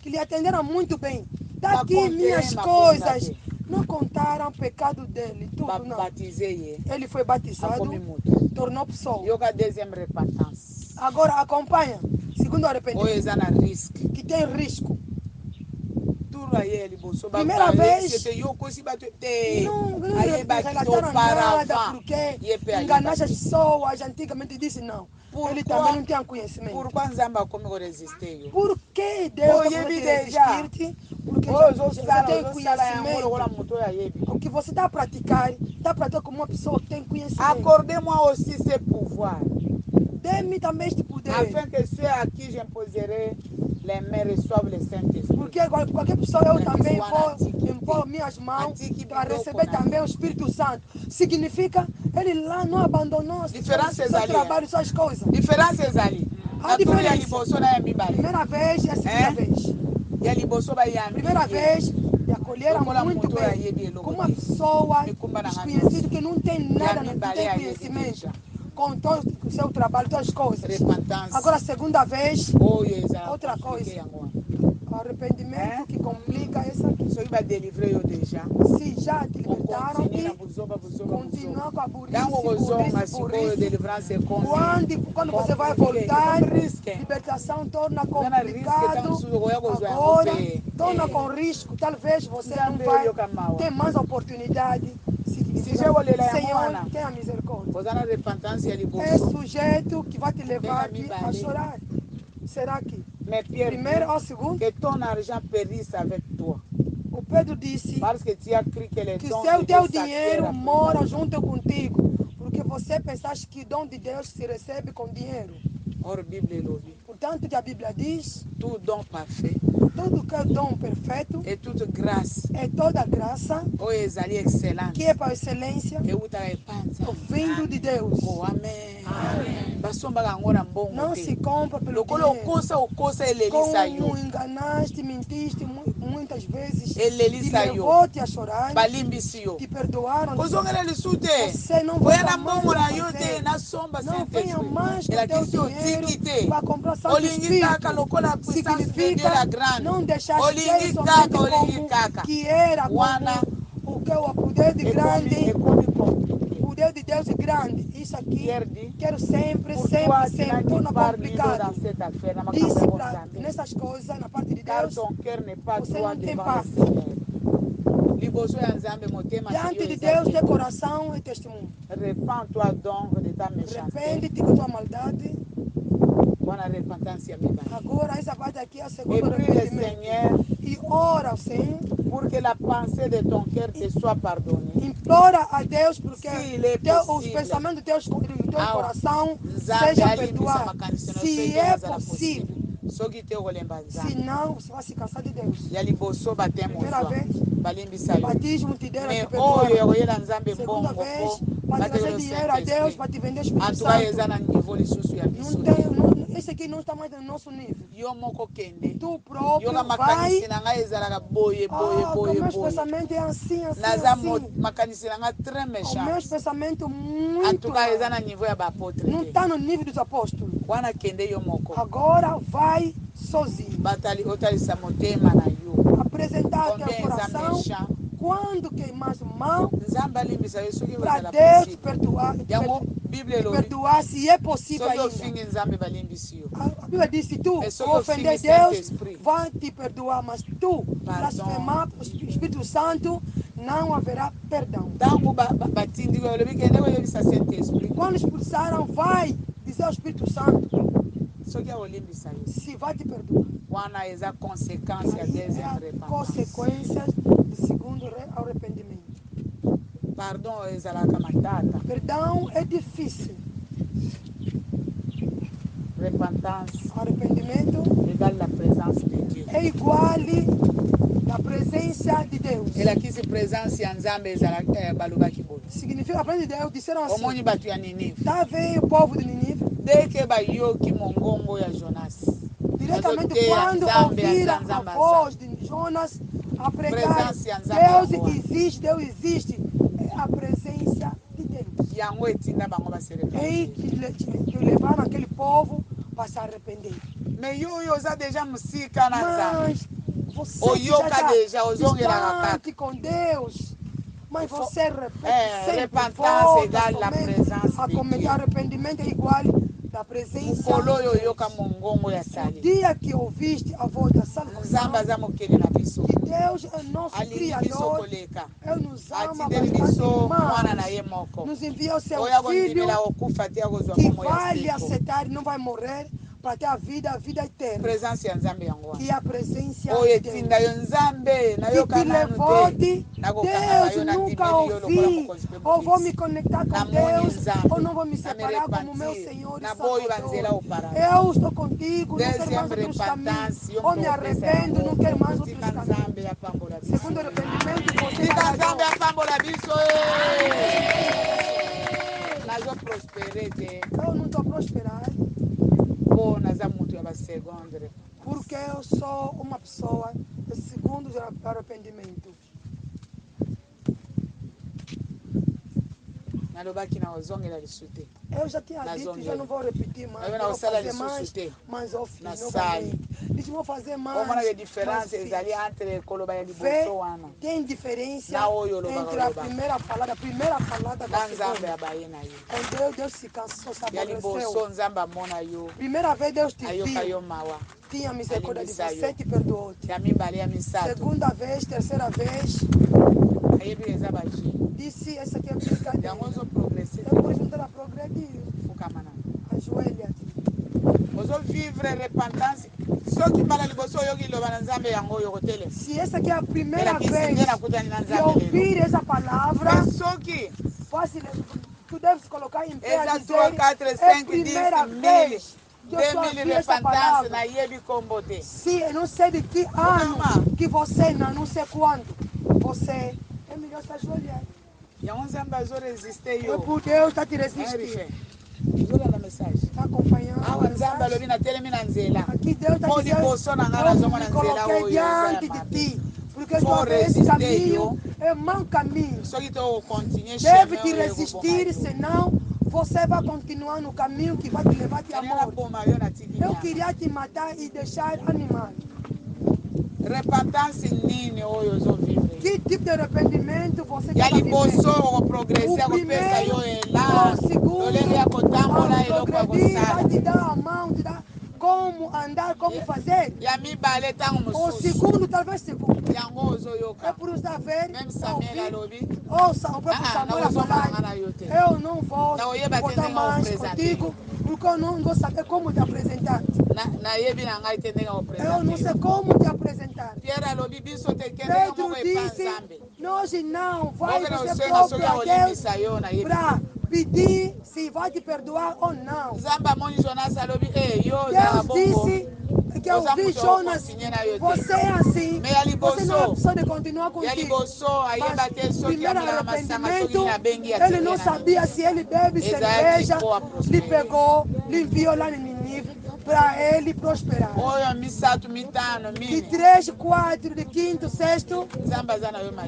que lhe atenderam muito bem. Está aqui minhas coisas. Não contaram o pecado dele, tudo não. Ele foi batizado, tornou pessoa. Agora acompanha, segundo arrependimento, que tem risco. Primeira vez, não relataram nada porque enganaram as pessoas. Antigamente disse não. Ele também não tinha conhecimento. Por que Deus não te resistir? Porque você tem conhecimento. O que você está praticando como uma pessoa que tem conhecimento. Accordez-moi aussi ce pouvoir. Dê-me também este poder. Afin que ceux à qui j'imposerai les mains reçoivent le Saint-Esprit. Porque qualquer pessoa eu também vou impor minhas mãos para receber também o Espírito Santo. Significa, ele lá não abandonou seu trabalho, suas coisas. Diferenças ali. A diferença. Primeira vez e a segunda vez. Primeira vez, e acolheram muito bem. Como uma pessoa desconhecida que não tem nada, não tem conhecimento. Com todo o seu trabalho, todas as coisas. Agora, a segunda vez, outra coisa. O arrependimento que complica essa aqui. Se já te libertaram, continua com a burrice. Quando você vai voltar, libertação torna complicado. Agora, torna com risco. Talvez você não vai ter mais oportunidade. Senhor, tenha misericórdia. É sujeito que vai te levar a chorar. Será que? Primeiro ou segundo? Que ton argent périsse avec toi. O Pedro disse que o teu dinheiro mora junto contigo. Porque você pensaste que o dom de Deus se recebe com dinheiro. Portanto, a Bíblia diz: tout don parfait, tudo que é dom perfeito, et toute grâce, é toda graça, que é para excelência, vindo de Deus. Oh, amém. Amém. Não se compra pelo dinheiro. Como enganaste, mentiste muitas vezes, te levou-te a chorar, te perdoaram. Você não vai mais fazer. Não venha mais com teu dinheiro para comprar Santo Espírito. Significa não deixar ser somente como que era, como o que é o poder de grande, o poder de Deus é grande. Isso aqui, quero sempre torna complicado. Disse nessas coisas, na parte de Deus, você não tem paz. Diante de Deus, teu coração e testemunho. Arrepende-te com tua maldade. Agora essa parte aqui é a segunda arrependimento. E ora ao Senhor. Porque a pensée de ton cœur te soit pardonnée. Implora a Deus porque os pensamentos do teu coração sejam perdoados. Se é possível. Se não, você vai se cansar de Deus. Primeira vez, batismo te deram te perdoar. Segunda vez, para trazer dinheiro a Deus, para te vender o Espírito Santo. Esse aqui não está mais no nosso nível. Tu próprio vai. O meu pensamento é assim. O meu pensamento muito. Não está no nível dos apóstolos. Agora vai sozinho. Apresentar o teu coração. Quando queimas mão, para Deus te perdoar, se é possível ainda. A Bíblia diz: se tu ofender Deus, vai te perdoar, mas tu blasfemar o Espírito Santo, não haverá perdão. Quando expulsaram, vai dizer ao Espírito Santo se vai te perdoar. É a consequência do segundo arrependimento. Perdão é difícil. Arrependimento é igual à presença de Deus. Significa a presença de Deus. Disseram assim: está vendo o povo de Nínive? Diretamente quando ouviram a voz de Jonas a pregar, Deus existe. É a presença Et qui levaram aquele povo para se arrepender. Mais você déjà musika na Mas você já distante com Deus. Mas você repete sempre, repentance égale la somente présence a de cometer Dieu. arrependimento é igual da presença de Deus. O dia que ouviste a voz da salvação, que Deus é nosso Criador, Ele nos ama bastante, mas nos enviou seu Filho que vai lhe aceitar e não vai morrer para ter a vida eterna. Que a presença de Deus que te levou de Deus nunca ouvi, ou vou me conectar com Deus, ou não vou me separar como meu Senhor e Salvador. Eu estou contigo, não quero mais outros caminhos, ou me arrependo, não quero mais outros caminhos. Segundo arrependimento, você eu não estou prosperando. Porque eu sou uma pessoa de segundo arrependimento. Eu já tinha dito, já não vou repetir mais. Eu vou fazer mais, mas eu fiz novamente. Eles vão fazer mais. Tem diferença entre a primeira falada com a segunda. Quando Deus se cansou, se aborreceu. Primeira vez Deus te viu. Tinha misericórdia de você e perdoou-te. Segunda vez, terceira vez. Disse, essa aqui é brincadeira. Eu vou juntar a progredir. Ajoelha-te. Se essa aqui é a primeira vez de ouvir essa palavra, tu deves colocar em pé a dizer, é a primeira vez que eu estou ouvindo essa palavra. Sim, eu não sei de que ano que você não sei quando. Você é melhor se ajoelhar. É por Deus está te resistindo. Está acompanhando. Aqui Deus está dizendo, eu me coloquei diante de ti. Porque tua vez esse caminho é mau caminho. Deve te resistir, senão você vai continuar no caminho que vai te levar à morte. Eu queria te matar e deixar animado. Que tipo de arrependimento você está vivendo? O primeiro, o segundo, a progredir, vai te dar a mão, te dar como andar, como fazer. O segundo, talvez segundo. É por usar ver, ouvir, ouça o próprio Samuel falar. Eu não vou botar mais contigo, porque eu não vou saber como te apresentar. Eu não sei como te apresentar. Pedro disse, nós não vai dizer próprio a Deus para pedir se vai te perdoar ou não. Deus disse que eu vi Jonas, você é assim, você não é opção de continuar contigo. Mas primeiro arrependimento, ele não sabia se ele bebe cerveja, lhe pegou, lhe enviou lá em Nínive para ele prosperar. De 3, 4, de 5º, 6º,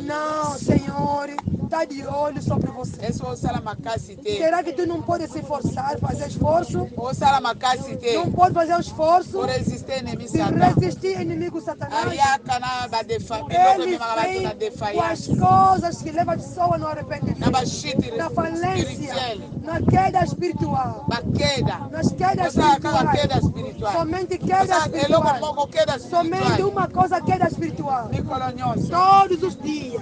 não, Senhor, está de olho sobre você. Será que tu não pode se forçar, fazer esforço? Não pode fazer um esforço de resistir ao inimigo Satanás. Ele vem com as coisas que levam a pessoa no arrependimento, na falência, na queda espiritual, nas quedas espirituais. Somente queda espiritual. Somente uma coisa, queda espiritual. Todos os dias.